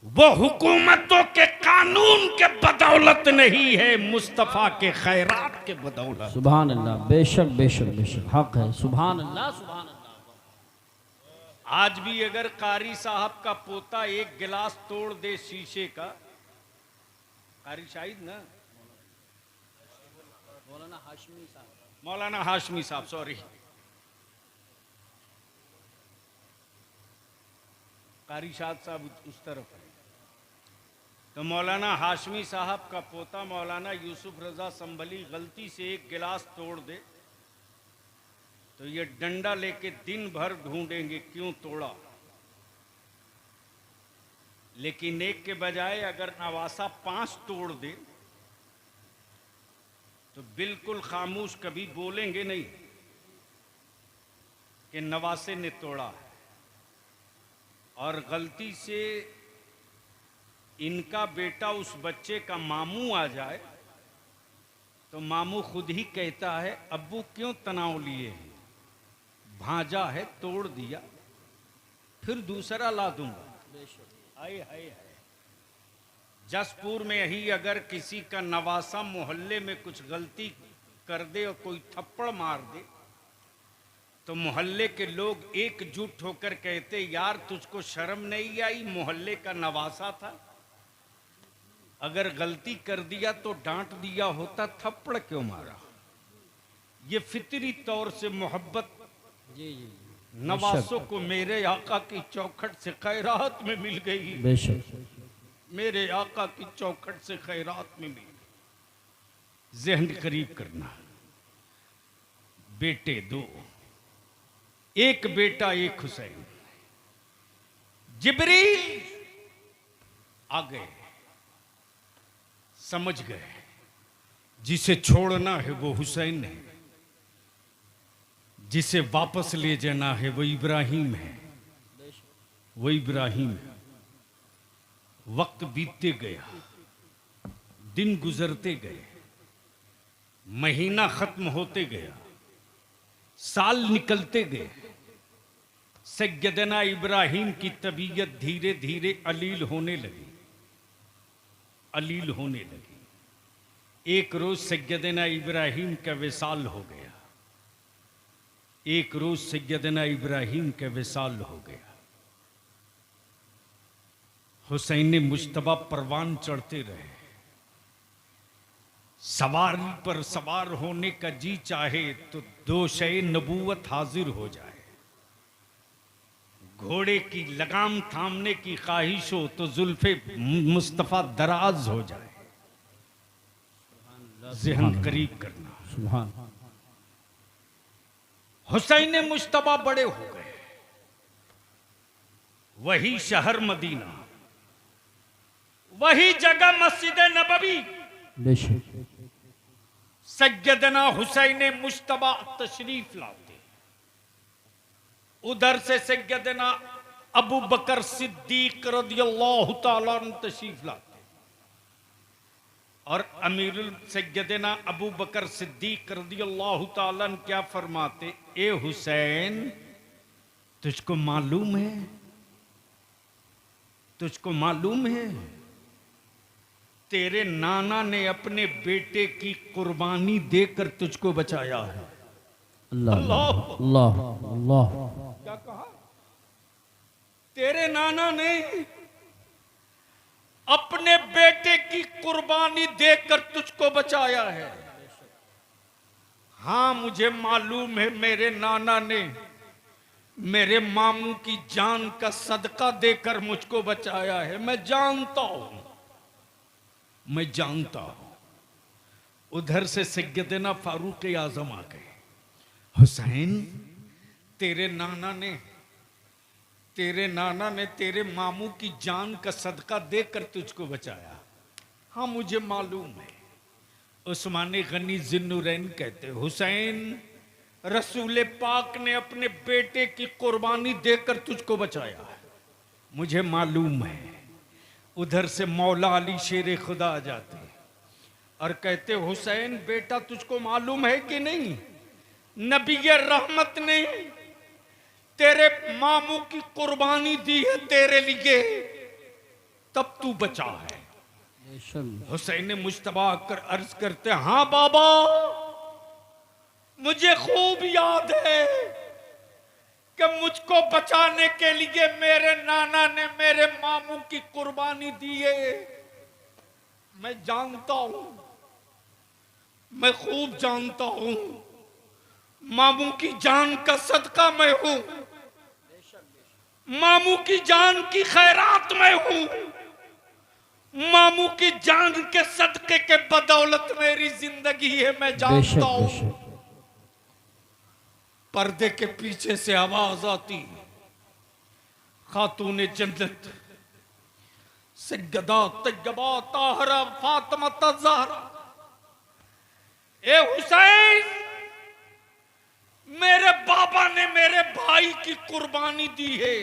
वो हुकूमतों के कानून के बदौलत नहीं है, मुस्तफा के खैरात के बदौलत। सुभान अल्लाह, बेशक बेशक बेशक, हक है। सुभान अल्लाह, सुभान अल्लाह। आज भी अगर कारी साहब का पोता एक गिलास तोड़ दे शीशे का, कारी शाहिद ना, मौलाना हाशमी साहब, सॉरी, कारी शाहिद साहब उस तरफ है, तो मौलाना हाशमी साहब का पोता मौलाना यूसुफ रजा संभली गलती से एक गिलास तोड़ दे तो ये डंडा लेके दिन भर ढूंढेंगे क्यों तोड़ा। लेकिन एक के बजाय अगर नवासा 5 तोड़ दे तो बिल्कुल खामोश, कभी बोलेंगे नहीं कि नवासे ने तोड़ा है। और गलती से इनका बेटा उस बच्चे का मामू आ जाए तो मामू खुद ही कहता है, अब्बू क्यों तनाव लिए हैं, भांजा है तोड़ दिया, फिर दूसरा ला दूंगा। हाय हाय हाय। जसपुर में ही अगर किसी का नवासा मोहल्ले में कुछ गलती कर दे और कोई थप्पड़ मार दे तो मोहल्ले के लोग एकजुट होकर कहते, यार तुझको शर्म नहीं आई, मोहल्ले का नवासा था, अगर गलती कर दिया तो डांट दिया होता, थप्पड़ क्यों मारा। ये फितरी तौर से मोहब्बत जी जी, नवासों को मेरे आका की चौखट से खैरात में मिल गई, बेशक। मेरे आका की चौखट से खैरात में मिल गई। जहन करीब करना, बेटे 2, एक बेटा एक हुसैन। जिब्रील आ गए, समझ गए जिसे छोड़ना है वो हुसैन है, जिसे वापस ले जाना है वो इब्राहिम है, वो इब्राहिम है। वक्त बीतते गया, दिन गुजरते गए, महीना खत्म होते गया, साल निकलते गए। सैयदना इब्राहिम की तबीयत धीरे धीरे अलील होने लगी। अलील होने लगी। एक रोज सैयदना इब्राहिम का विसाल हो गया। एक रोज सैयदना इब्राहिम का विसाल हो गया। हुसैन मुश्तबा परवान चढ़ते रहे। सवारी पर सवार होने का जी चाहे तो दोशे नबूवत हाजिर हो जाए। घोड़े की लगाम थामने की ख्वाहिश हो तो जुल्फे मुस्तफा दराज हो जाए। ज़हन करीब करना। सुभान हुसैन मुश्तबा बड़े हो गए। वही शहर मदीना, वही जगह मस्जिद नबवी। बेशक सैयदना हुसैन मुश्तबा तशरीफ लाते। उधर से सैयदना अबू बकर सिद्दीक रदियल्लाहु ताला अन्हु तशरीफ लाते। और अमीरुल सैयदना अबू बकर सिद्दीक रदियल्लाहु ताला अन्हु क्या फरमाते, ए हुसैन तुझको मालूम है, तुझको मालूम है तेरे नाना ने अपने बेटे की कुर्बानी देकर तुझको बचाया है। अल्लाह अल्लाह अल्लाह। क्या कहा? तेरे नाना ने अपने बेटे की कुर्बानी देकर तुझको बचाया है। हां मुझे मालूम है मेरे नाना ने मेरे मामू की जान का सदका देकर मुझको बचाया है। मैं जानता हूं, मैं जानता हूं। उधर से सैयदना फारूक आजम आ गए। हुसैन तेरे नाना ने तेरे मामू की जान का सदका देकर तुझको बचाया। हाँ मुझे मालूम है। उस्मान गनी जिन्नुरैन कहते हुसैन रसूल पाक ने अपने बेटे की कुर्बानी देकर तुझको बचाया है। मुझे मालूम है। उधर से मौला अली शेर खुदा आ जाते और कहते हुसैन बेटा तुझको मालूम है कि नहीं, नबी रहमत ने तेरे मामू की कुर्बानी दी है तेरे लिए, तब तू बचा है। हुसैन मुश्तबा कर अर्ज करते हाँ बाबा मुझे खूब याद है कि मुझको बचाने के लिए मेरे नाना ने मेरे मामू की कुर्बानी दी है। मैं जानता हूं, मैं खूब जानता हूं, मामू की जान का सदका मैं हूं, मामू की जान की खैरात मैं हूं, मामू की जान के सदके के बदौलत मेरी जिंदगी है। मैं जानता हूं। पर्दे के पीछे से आवाज आती, खातून जन्नत सैयदा तैयबा ताहरा फातिमा ज़हरा, ए हुसैन मेरे बाबा ने मेरे भाई की कुर्बानी दी है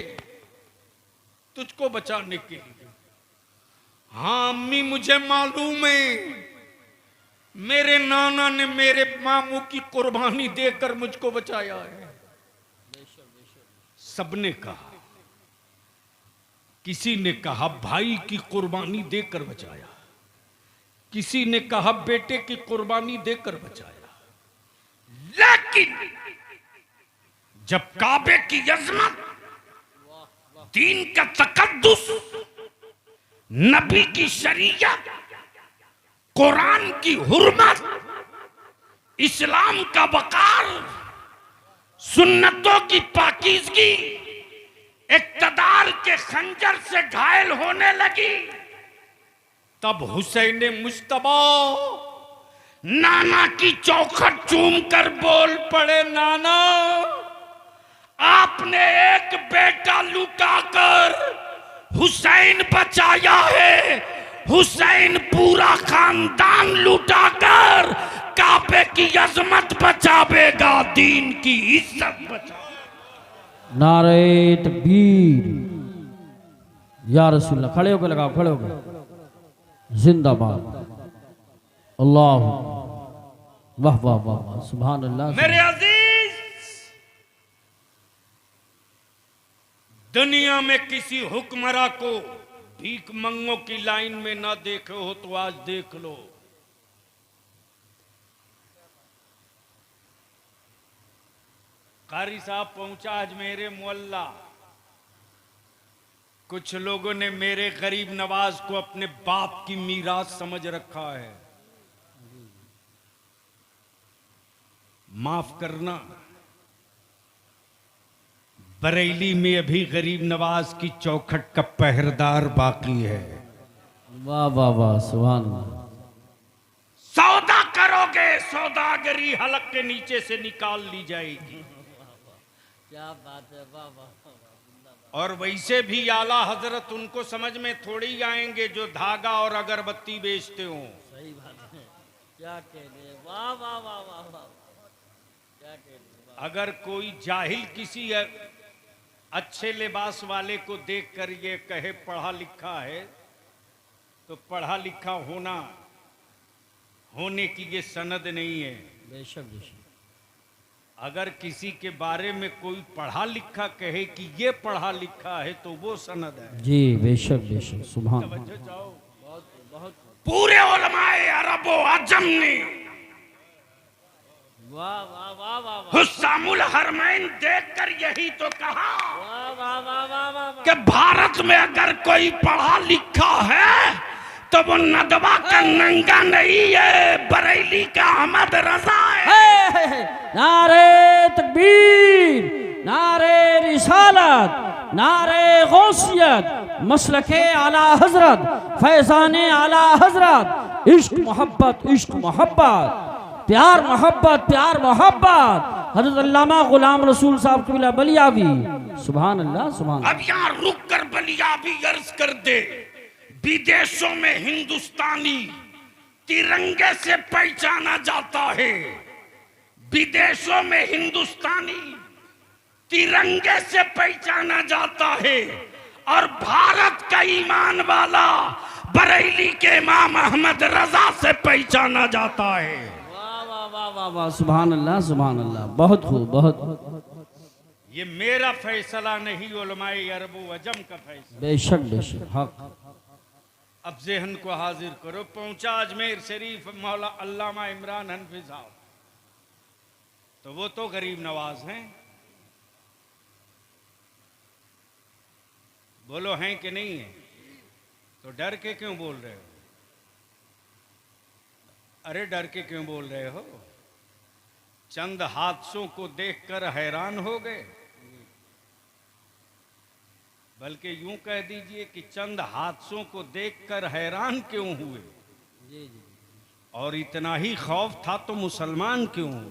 तुझको बचाने के लिए। हाँ अम्मी मुझे मालूम है मेरे नाना ने मेरे मामू की कुर्बानी देकर मुझको बचाया है। सबने कहा, किसी ने कहा भाई की कुर्बानी देकर बचाया, किसी ने कहा बेटे की कुर्बानी देकर बचाया। लेकिन जब काबे की अजमत, दीन का तकद्दुस, नबी की शरीयत, कुरान की हुर्मत, इस्लाम का वकार, सुन्नतों की पाकीज़गी इक़्तिदार के खंजर से घायल होने लगी, तब हुसैन मुश्तबा नाना की चौखट चूम कर बोल पड़े, नाना आपने एक बेटा लुटाकर हुसैन बचाया है, हुसैन पूरा खानदान लुटाकर काबे की अजमत बचावेगा, दीन की इज्जत बचावेगा। नारे तकबीर या रसूल अल्लाह। खड़े होकर लगाओ, खड़े होकर। जिंदाबाद। अल्लाह वाह वाह वाह वाह सुभान अल्लाह। मेरे अजीज, दुनिया में किसी हुक्मरां को भीख मंगों की लाइन में ना देखे हो तो आज देख लो। कारी साहब पहुंचा आज मेरे मोहल्ला। कुछ लोगों ने मेरे गरीब नवाज को अपने बाप की मीरास समझ रखा है। माफ करना, बरेली में अभी गरीब नवाज की चौखट का पहरेदार बाकी है। वाह वाह वाह, सुभान अल्लाह। सौदा करोगे, सौदागरी हलक के नीचे से निकाल ली जाएगी। क्या बात है, वाह वाह। और वैसे भी आला हजरत उनको समझ में थोड़ी आएंगे जो धागा और अगरबत्ती बेचते हो। सही बात है, क्या कहने, वाह वाह वाह वाह वाह, क्या कहने। अगर कोई जाहिल किसी अच्छे लिबास वाले को देखकर ये कहे पढ़ा लिखा है, तो पढ़ा लिखा होने की ये सनद नहीं है। बेशक बेशक। अगर किसी के बारे में कोई पढ़ा लिखा कहे कि ये पढ़ा लिखा है तो वो सनद है। जी बेशक बेशक, सुभान अल्लाह। तवज्जो चाहो। बहुत पूरे उलमाए अरब व अजम ने वाह वाह वाह वाह वाह, हुस्सामुल हरमैन देखकर यही तो कहा वाह वाह वाह वाह वाह। कि भारत में अगर कोई पढ़ा लिखा है तो वो नदवा का नंगा नहीं है, बरेली का अहमद रजा है। नारे तकबीर, नारे रिसालत, नारे गौसियत, मसलके आला हजरत, फैजाने आला हजरत, इश्क मोहब्बत, इश्क मोहब्बत, प्यार मोहब्बत, प्यार मोहब्बत। हजरत अल्लामा गुलाम रसूल साहब कबीला बलियावी, सुभान अल्लाह सुभान अल्लाह। अब यहाँ रुक कर बलियावी अर्ज कर दे, विदेशों में हिंदुस्तानी तिरंगे से पहचाना जाता है। विदेशों में हिंदुस्तानी तिरंगे से पहचाना जाता है और भारत का ईमान वाला बरेली के इमाम अहमद रजा से पहचाना जाता है। वाह वाह वाह वाह वाह, सुभान अल्लाह सुभान अल्लाह। बहुत खूब, बहुत। ये मेरा फैसला नहीं, उलमाए अरब व अजम का फैसला। बेशक बेशक, हक। अब ज़हन को हाजिर करो, पहुंचा अजमेर शरीफ मौला अल्लामा इमरान हनफी साहब, तो वो तो गरीब नवाज हैं। बोलो हैं कि नहीं है? तो डर के क्यों बोल रहे हो? अरे डर के क्यों बोल रहे हो? चंद हादसों को देखकर हैरान हो गए? बल्कि यूं कह दीजिए कि चंद हादसों को देखकर हैरान क्यों हुए? जी जी। और इतना ही खौफ था तो मुसलमान क्यों हुए?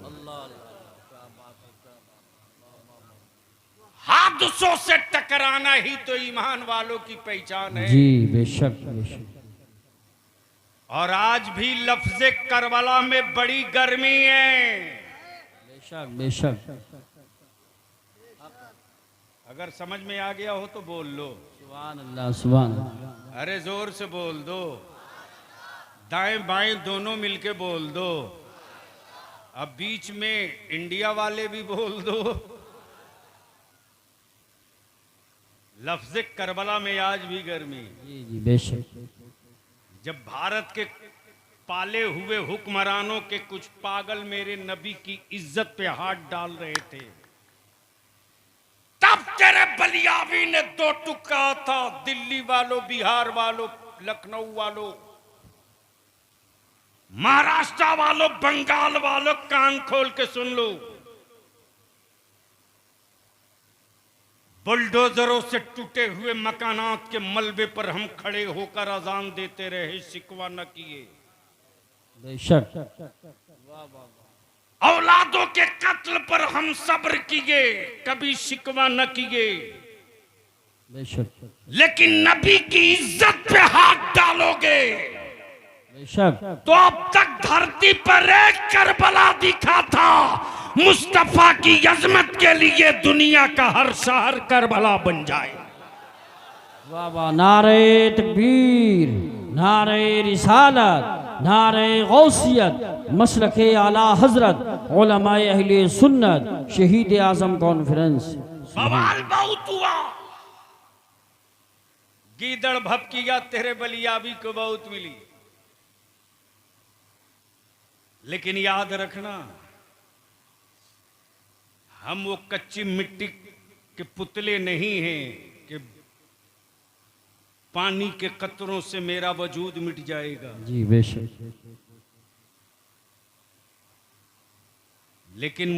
हादसों से टकराना ही तो ईमान वालों की पहचान है। जी बेशक बेशक। और आज भी लफ्ज़े करबला में बड़ी गर्मी है। बेशक बेशक। अगर समझ में आ गया हो तो बोल लो सुभान अल्लाह सुभान अल्लाह। अरे जोर से बोल दो, दाएं बाएं दोनों मिलके बोल दो। अब बीच में इंडिया वाले भी बोल दो। लफ्ज़ करबला में आज भी गर्मी। जी जी बेशक। जब भारत के पाले हुए हुक्मरानों के कुछ पागल मेरे नबी की इज्जत पे हाथ डाल रहे थे, तब तेरे बलियावी ने दो टुकड़ा था। दिल्ली वालों, बिहार वालों, लखनऊ वालों, महाराष्ट्र वालों, बंगाल वालों, कान खोल के सुन लो। बुलडोजरों से टूटे हुए मकानात के मलबे पर हम खड़े होकर अजान देते रहे, शिकवा न किए। बेशक। औलादों के कत्ल पर हम सब्र किए, कभी शिकवा न किए। बेशक लेकिन नबी की इज्जत पे हाथ डालोगे बेशक। तो अब तक धरती पर एक करबला दिखा था। मुस्तफा की अजमत के लिए दुनिया का हर शहर करबला बन जाए। वाह वाह, नारे तकबीर, नारे रिसालत, नारे गौसियत, मसलके आला हजरत, उलमाए अहले सुन्नत, शहीद आजम कॉन्फ्रेंस। बवाल बहुत हुआ। गीदड़ भपकिया तेरे बलियाबी को बहुत मिली, लेकिन याद रखना हम वो कच्ची मिट्टी के पुतले नहीं हैं कि पानी के कतरों से मेरा वजूद मिट जाएगा। जी बेशक। लेकिन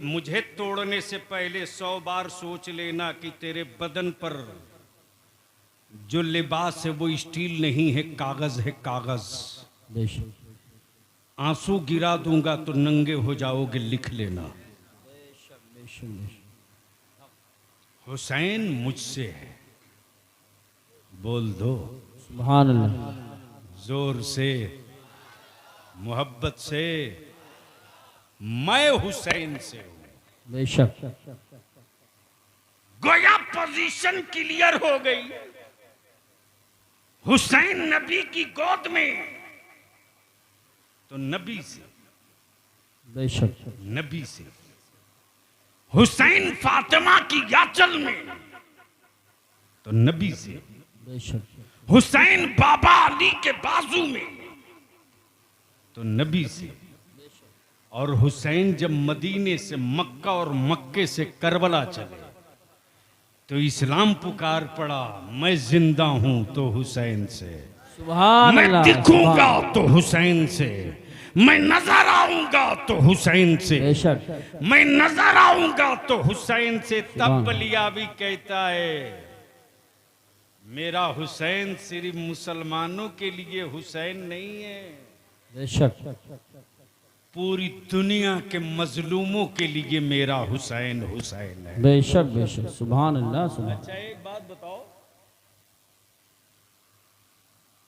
मुझे तोड़ने से पहले 100 बार सोच लेना कि तेरे बदन पर जो लिबास है वो स्टील नहीं है, कागज है, कागज। बेशक। आंसू गिरा दूंगा तो नंगे हो जाओगे, लिख लेना। हुसैन मुझसे है, बोल दो सुभान अल्लाह। जोर से, मोहब्बत से, मैं हुसैन से हूं। बेशक। गोया पोजीशन क्लियर हो गई। हुसैन नबी की गोद में तो नबी से, बेशक। नबी से। हुसैन फातिमा की याचल में तो नबी से। बेशक। हुसैन बाबा अली के बाजू में तो नबी से। और हुसैन जब मदीने से मक्का और मक्के से करबला चले तो इस्लाम पुकार पड़ा, मैं जिंदा हूं तो हुसैन से, सुभान मैं अल्लाह। दिखूंगा तो हुसैन से, मैं नजर आऊंगा तो हुसैन से, बेशक। मैं नजर आऊंगा तो हुसैन से। तब सुभान। बलियाबी कहता है मेरा हुसैन सिर्फ मुसलमानों के लिए हुसैन नहीं है, बेशक। पूरी दुनिया के मजलूमों के लिए मेरा हुसैन हुसैन है। बेशक बेशक। सुभान अल्लाह। सुभान। अच्छा एक बात बताओ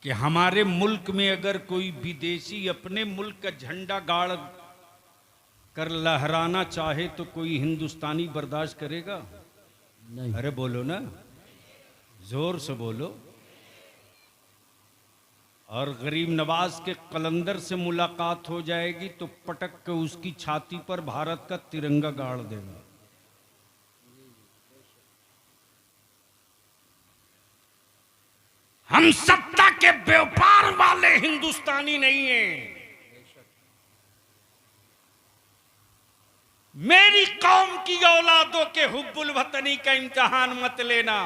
कि हमारे मुल्क में अगर कोई विदेशी अपने मुल्क का झंडा गाड़ कर लहराना चाहे तो कोई हिंदुस्तानी बर्दाश्त करेगा? नहीं। अरे बोलो ना, जोर से बोलो। और गरीब नवाज के कलंदर से मुलाकात हो जाएगी तो पटक के उसकी छाती पर भारत का तिरंगा गाड़ देगा। हम सत्ता के व्यापार वाले हिंदुस्तानी नहीं हैं। मेरी कौम की औलादों के हुब्बुल वतनी का इम्तिहान मत लेना।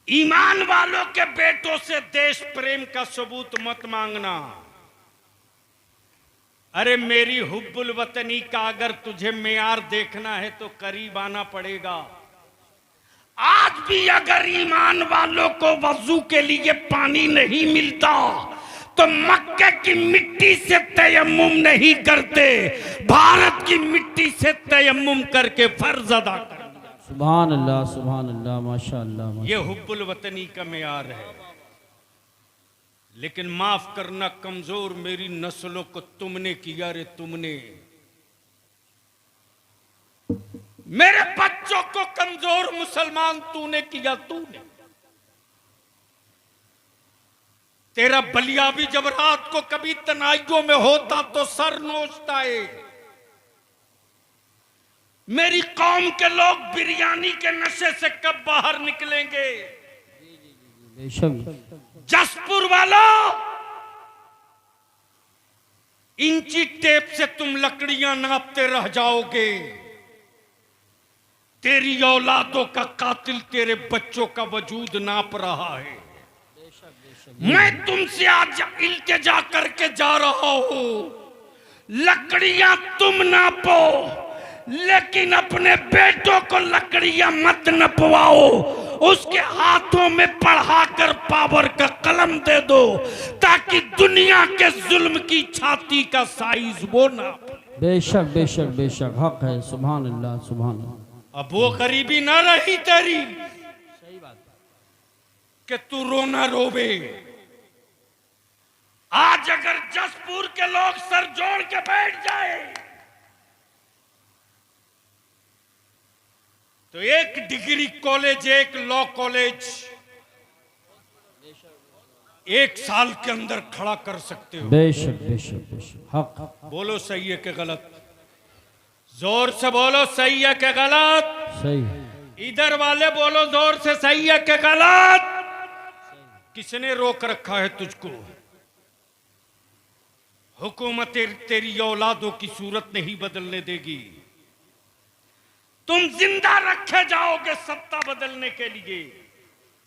ईमान वालों के बेटों से देश प्रेम का सबूत मत मांगना। अरे मेरी हुब्बुल वतनी का अगर तुझे मेयार देखना है तो करीब आना पड़ेगा। आज भी अगर ईमान वालों को वजू के लिए पानी नहीं मिलता तो मक्के की मिट्टी से तयम्मुम नहीं करते, भारत की मिट्टी से तयम्मुम करके फर्ज अदा कर। सुभान अल्लाह। सुभान अल्लाह। माशाअल्लाह। ये हुब्बुल वतनी का मेयार है। लेकिन माफ करना कमजोर मेरी नस्लों को तुमने किया रे, तुमने मेरे बच्चों को कमजोर मुसलमान तूने किया, तूने। तेरा बलियाबी जब रात को कभी तनाइयों में होता तो सर नोचता है। मेरी कौम के लोग बिरयानी के नशे से कब बाहर निकलेंगे? बेशक। जसपुर वालों, इंची टेप से तुम लकड़ियां नापते रह जाओगे। तेरी औलादों का कातिल तेरे बच्चों का वजूद नाप रहा है। मैं तुमसे आज इल्तिजा करके जा रहा हूं, लकड़ियां तुम नापो, लेकिन अपने बेटों को लकड़ियां मत नपवाओ। उसके हाथों में पढ़ाकर पावर का कलम दे दो ताकि दुनिया के जुल्म की छाती का साइज वो नाप। बेशक बेशक बेशक। हक है। सुभान अल्लाह। सुभान अल्लाह। अब वो गरीबी ना रही तेरी कि तू रोना रोवे। आज अगर जसपुर के लोग सर जोड़ के बैठ जाए तो एक डिग्री कॉलेज, एक लॉ कॉलेज 1 साल के अंदर खड़ा कर सकते हो। बेशक बेशक बेशक। हक। बोलो सही है कि गलत? जोर से बोलो, सही है कि गलत? सही। इधर वाले बोलो जोर से, सही है कि गलत? किसने रोक रखा है तुझको? हुकूमत तेरी औलादों की सूरत नहीं बदलने देगी। तुम जिंदा रखे जाओगे सत्ता बदलने के लिए,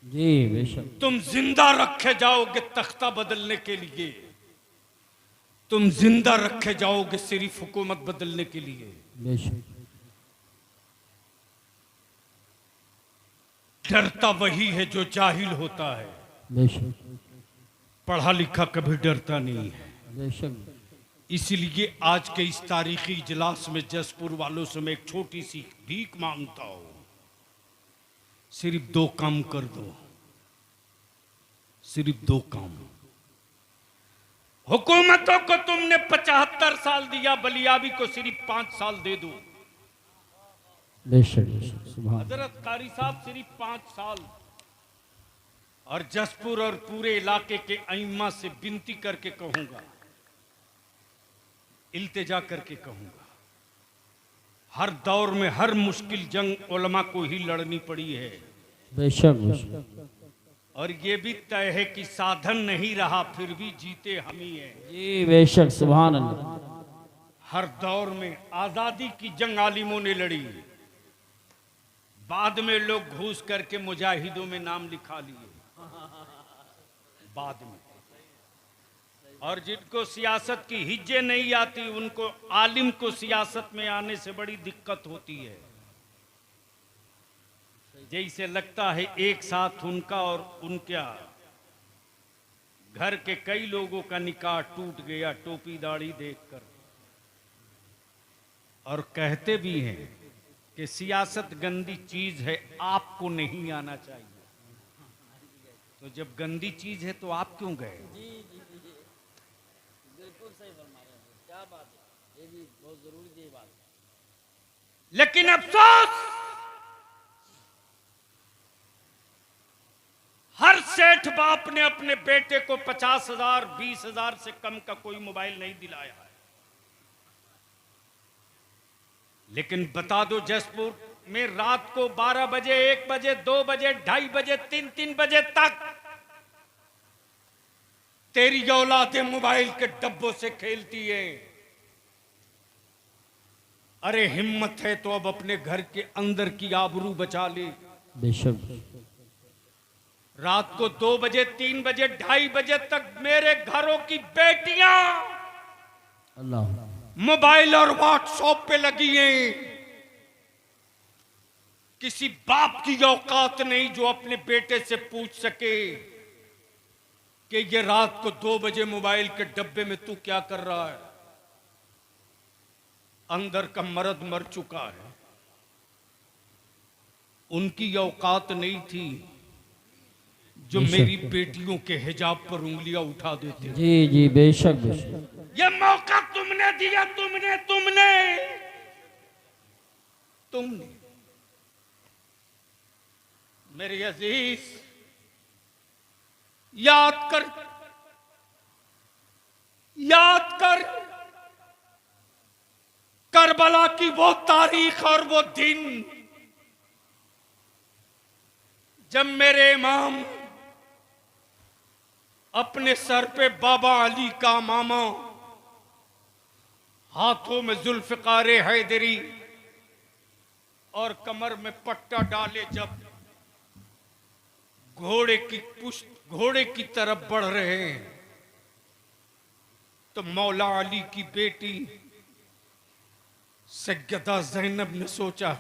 जी बेशक, तुम जिंदा रखे जाओगे तख्ता बदलने के लिए, तुम जिंदा रखे जाओगे सिर्फ हुकूमत बदलने के लिए। बेशक, डरता वही है जो जाहिल होता है, बेशक, पढ़ा लिखा कभी डरता नहीं है। बेशक, इसलिए आज के इस तारीखी इजलास में जसपुर वालों से मैं एक छोटी सी भीख मांगता हूं, सिर्फ 2 काम कर दो, सिर्फ 2 काम। हुकूमतों को तुमने 75 साल दिया, बलियाबी को सिर्फ 5 साल दे दो। बेशक, बेशक, सुभान। हजरत कारी साहब सिर्फ 5 साल। और जसपुर और पूरे इलाके के अइम्मा से विनती करके कहूंगा, इल्तिजा करके कहूंगा, हर दौर में हर मुश्किल जंग उलमा को ही लड़नी पड़ी है। बेशक, बेशक, और ये भी तय है कि साधन नहीं रहा फिर भी जीते हम ही हैं। जी बेशक, सुभान अल्लाह। हर दौर में आजादी की जंग आलिमों ने लड़ी, बाद में लोग घूस करके मुजाहिदों में नाम लिखा लिए बाद में। और जिनको सियासत की हिज्जे नहीं आती, उनको आलिम को सियासत में आने से बड़ी दिक्कत होती है। जैसे लगता है एक साथ उनका और उनका घर के कई लोगों का निकाह टूट गया टोपी दाढ़ी देखकर। और कहते भी हैं कि सियासत गंदी चीज है, आपको नहीं आना चाहिए। तो जब गंदी चीज है तो आप क्यों गए? बिल्कुल सही फरमा रहे हैं, क्या बात है, ये भी बहुत जरूरी है बात। लेकिन अफसोस, हर सेठ बाप ने अपने बेटे को 50,000 20,000 से कम का कोई मोबाइल नहीं दिलाया है। लेकिन बता दो, जसपुर में रात को 12 बजे 1 बजे 2 बजे 2:30 बजे 3 बजे तक तेरी औलादें मोबाइल के डब्बों से खेलती है। अरे हिम्मत है तो अब अपने घर के अंदर की आबरू बचा ले। बेशक, रात को 2 बजे 3 बजे 2:30 बजे तक मेरे घरों की बेटियां अल्लाह, मोबाइल और व्हाट्सएप पे लगी हैं। किसी बाप की औकात नहीं जो अपने बेटे से पूछ सके कि ये रात को 2 बजे मोबाइल के डब्बे में तू क्या कर रहा है। अंदर का मर्द मर चुका है, उनकी औकात नहीं थी जो मेरी बेटियों के हिजाब पर उंगलियां उठा देते। जी जी, बेशक, बेशक, ये मौका तुमने दिया, तुमने मेरे अजीज, याद कर करबला की वो तारीख और वो दिन जब मेरे इमाम अपने सर पे बाबा अली का मामा, हाथों में जुल्फिकार हैदरी और कमर में पट्टा डाले जब घोड़े की तरफ बढ़ रहे हैं, तो मौला अली की बेटी सैयदा ज़ैनब ने सोचा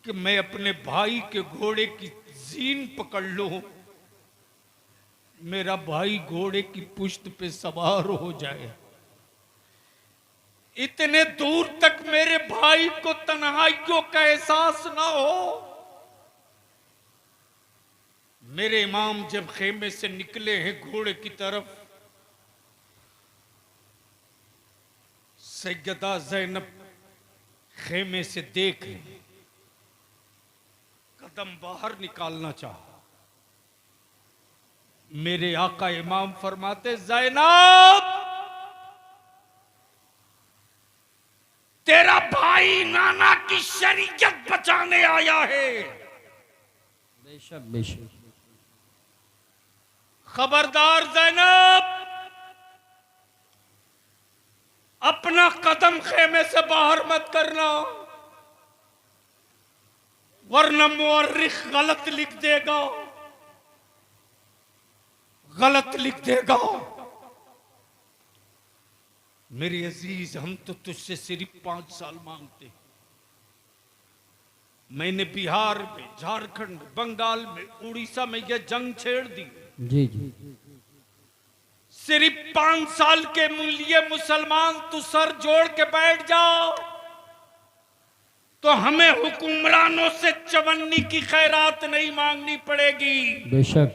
कि मैं अपने भाई के घोड़े की जीन पकड़ लूं, मेरा भाई घोड़े की पुश्त पे सवार हो जाए, इतने दूर तक मेरे भाई को तन्हाइयों का एहसास ना हो। मेरे इमाम जब खेमे से निकले हैं घोड़े की तरफ, सैयदा ज़ैनब खेमे से देख रही, कदम बाहर निकालना चाहा। मेरे आका इमाम फरमाते, ज़ैनब तेरा भाई भाई नाना की शरीयत बचाने आया है। बेशक बेशक। खबरदार ज़ैनब, अपना कदम खेमे से बाहर मत करना, वरना मुअर्रिख गलत लिख देगा, गलत लिख देगा। मेरे अजीज, हम तो तुझसे सिर्फ 5 साल मांगते। मैंने बिहार में, झारखंड, बंगाल में, उड़ीसा में यह जंग छेड़ दी। जी जी। सिर्फ 5 साल के लिए मुसलमान तू सर जोड़ के बैठ जाओ तो हमें हुक्मरानों से चवन्नी की खैरात नहीं मांगनी पड़ेगी। बेशक।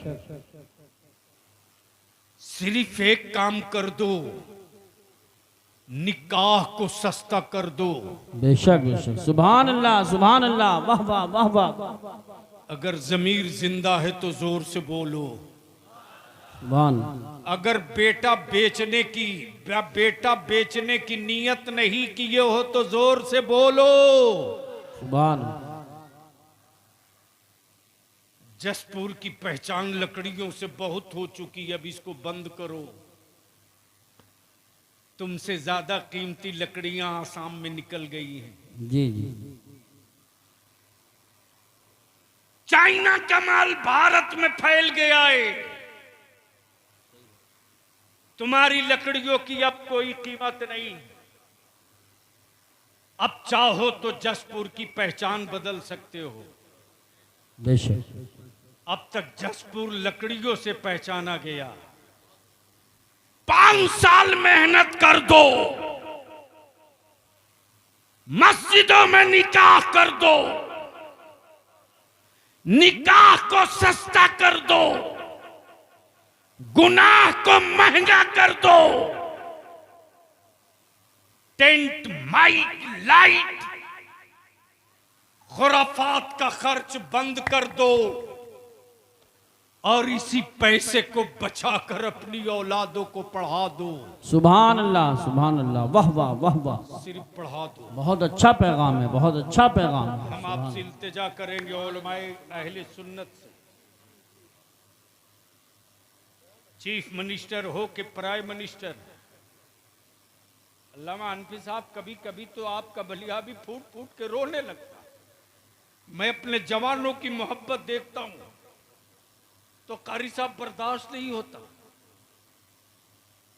सिर्फ एक काम कर दो, निकाह को सस्ता कर दो। बेशक बेशक। सुभान अल्लाह सुभान अल्लाह, वाह वाह वाह वाह। अगर जमीर जिंदा है तो जोर से बोलो। सुभान। अगर बेटा बेचने की नीयत नहीं किए हो तो जोर से बोलो। सुभान। जसपुर की पहचान लकड़ियों से बहुत हो चुकी है, अब इसको बंद करो। तुमसे ज्यादा कीमती लकड़ियां आसाम में निकल गई हैं। जी जी। चाइना का माल भारत में फैल गया है। तुम्हारी लकड़ियों की अब कोई कीमत नहीं। अब चाहो तो जसपुर की पहचान बदल सकते हो। बेशक। अब तक जसपुर लकड़ियों से पहचाना गया। 5 साल मेहनत कर दो, मस्जिदों में निकाह कर दो, निकाह को सस्ता कर दो, गुनाह को महंगा कर दो, टेंट, माइक, लाइट, खुराफात का खर्च बंद कर दो और इसी पैसे को बचाकर अपनी औलादों को पढ़ा दो। सुभान अल्लाह, वाह वाह वाह वाह। सिर्फ पढ़ा दो। बहुत अच्छा पैगाम है, बहुत अच्छा पैगाम है। हम आपसे इल्तिजा करेंगे उलमाए अहले सुन्नत से, चीफ मिनिस्टर हो कि प्राइम मिनिस्टर। अल्लामा हनफी साहब, कभी कभी तो आपका बलिया भी फूट फूट के रोने लगता। मैं अपने जवानों की मोहब्बत देखता हूं तो कारी साहब बर्दाश्त नहीं होता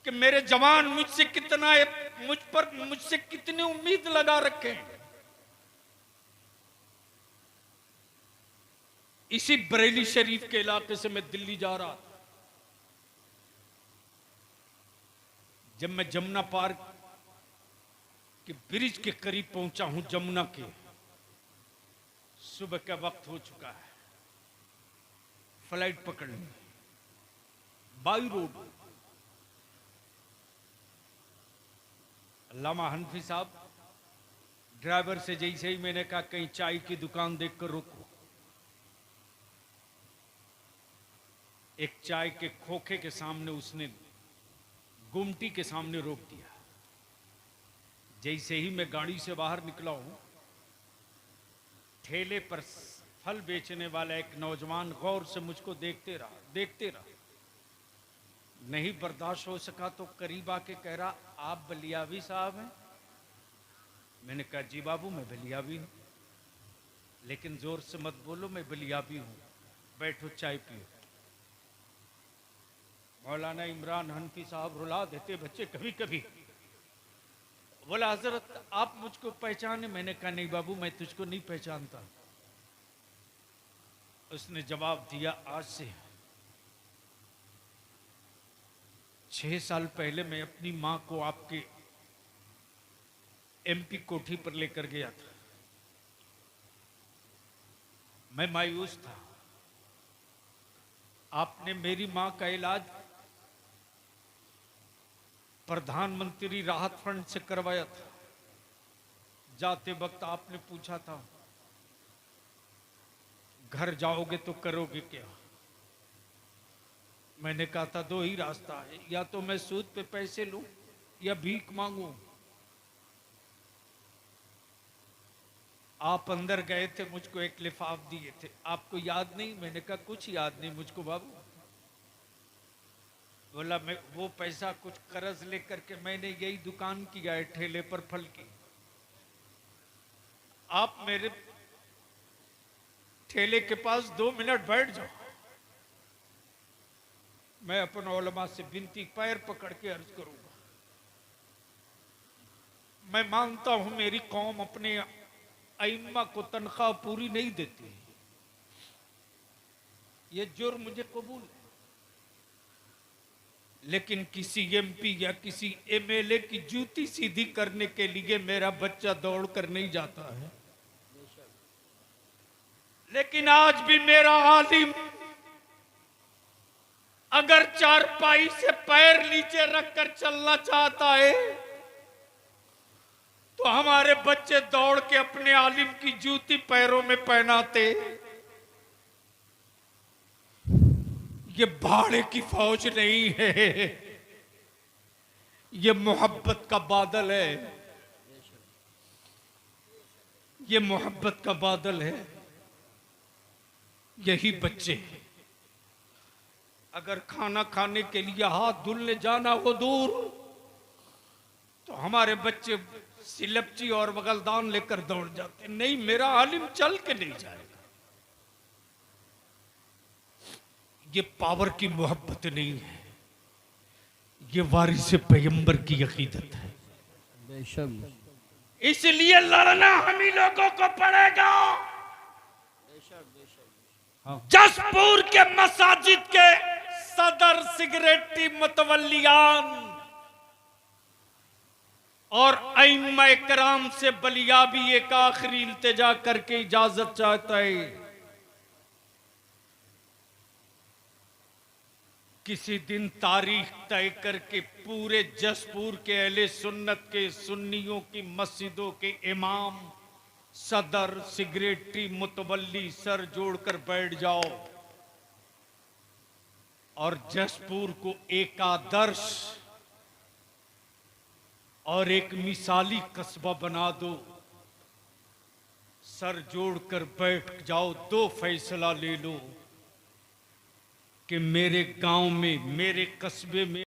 कि मेरे जवान मुझसे कितनी उम्मीद लगा रखे हैं। इसी बरेली शरीफ के इलाके से मैं दिल्ली जा रहा था। जब मैं जमुना पार्क के ब्रिज के करीब पहुंचा हूं, जमुना के, सुबह का वक्त हो चुका है। फ्लाइट पकड़नी, बाई रोड। अल्लामा हनफी साहब, ड्राइवर से जैसे ही मैंने कहा कहीं चाय की दुकान देखकर रोको, एक चाय के खोखे के सामने उसने गुमटी के सामने रोक दिया। जैसे ही मैं गाड़ी से बाहर निकला हूं, ठेले पर फल बेचने वाला एक नौजवान गौर से मुझको देखते रहा। नहीं बर्दाश्त हो सका तो करीब आके कह रहा, आप बलियावी साहब हैं? मैंने कहा जी बाबू, मैं बलियावी हूं, लेकिन जोर से मत बोलो, मैं बलियावी हूं, बैठो चाय पियो। मौलाना इमरान हनफी साहब रुला देते बच्चे कभी कभी। बोला, हजरत आप मुझको पहचाने? मैंने कहा नहीं बाबू, मैं तुझको नहीं पहचानता। उसने जवाब दिया, आज से 6 साल पहले मैं अपनी मां को आपके एमपी कोठी पर लेकर गया था। मैं मायूस था। आपने मेरी मां का इलाज प्रधानमंत्री राहत फंड से करवाया था। जाते वक्त आपने पूछा था, घर जाओगे तो करोगे क्या? मैंने कहा था 2 ही रास्ता है, या तो मैं सूद पे पैसे लूं या भीख मांगू। आप अंदर गए थे, मुझको एक लिफाफ दिए थे, आपको याद नहीं? मैंने कहा कुछ याद नहीं मुझको बाबू। बोला मैं वो पैसा कुछ कर्ज लेकर के मैंने यही दुकान किया है ठेले पर फल की, आप मेरे ठेले के पास 2 मिनट बैठ जाओ, मैं अपने उलमा से विनती पैर पकड़ के अर्ज करूंगा। मैं मानता हूं मेरी कौम अपने अइम्मा को तनख्वाह पूरी नहीं देती, ये जुर्म मुझे कबूल है, लेकिन किसी एमपी या किसी एमएलए की जूती सीधी करने के लिए मेरा बच्चा दौड़ कर नहीं जाता है। लेकिन आज भी मेरा आलिम अगर चारपाई से पैर नीचे रखकर चलना चाहता है तो हमारे बच्चे दौड़ के अपने आलिम की जूती पैरों में पहनाते। ये भाड़े की फौज नहीं है, ये मोहब्बत का बादल है, ये मोहब्बत का बादल है। यही बच्चे अगर खाना खाने के लिए हाथ धुलने जाना हो दूर, तो हमारे बच्चे सिलपची और बगलदान लेकर दौड़ जाते, नहीं मेरा आलिम चल के नहीं जाएगा। ये पावर की मोहब्बत नहीं है, ये वारिस पैगंबर की अकीदत है। बेशक इसलिए लड़ना हम ही लोगों को पड़ेगा। जसपुर के मसाजिद के सदर सिगरेटी मुतवल्लियान और अइम्मा इकराम से बलिया भी एक आखिरी इल्तिजा करके इजाजत चाहता है। किसी दिन तारीख तय करके पूरे जसपुर के अहले सुन्नत के सुन्नियों की मस्जिदों के इमाम, सदर, सिगरेटी, मुतवल्ली सर जोड़कर बैठ जाओ और जसपुर को एक आदर्श और एक मिसाली कस्बा बना दो। सर जोड़कर बैठ जाओ, 2 फैसला ले लो कि मेरे गांव में, मेरे कस्बे में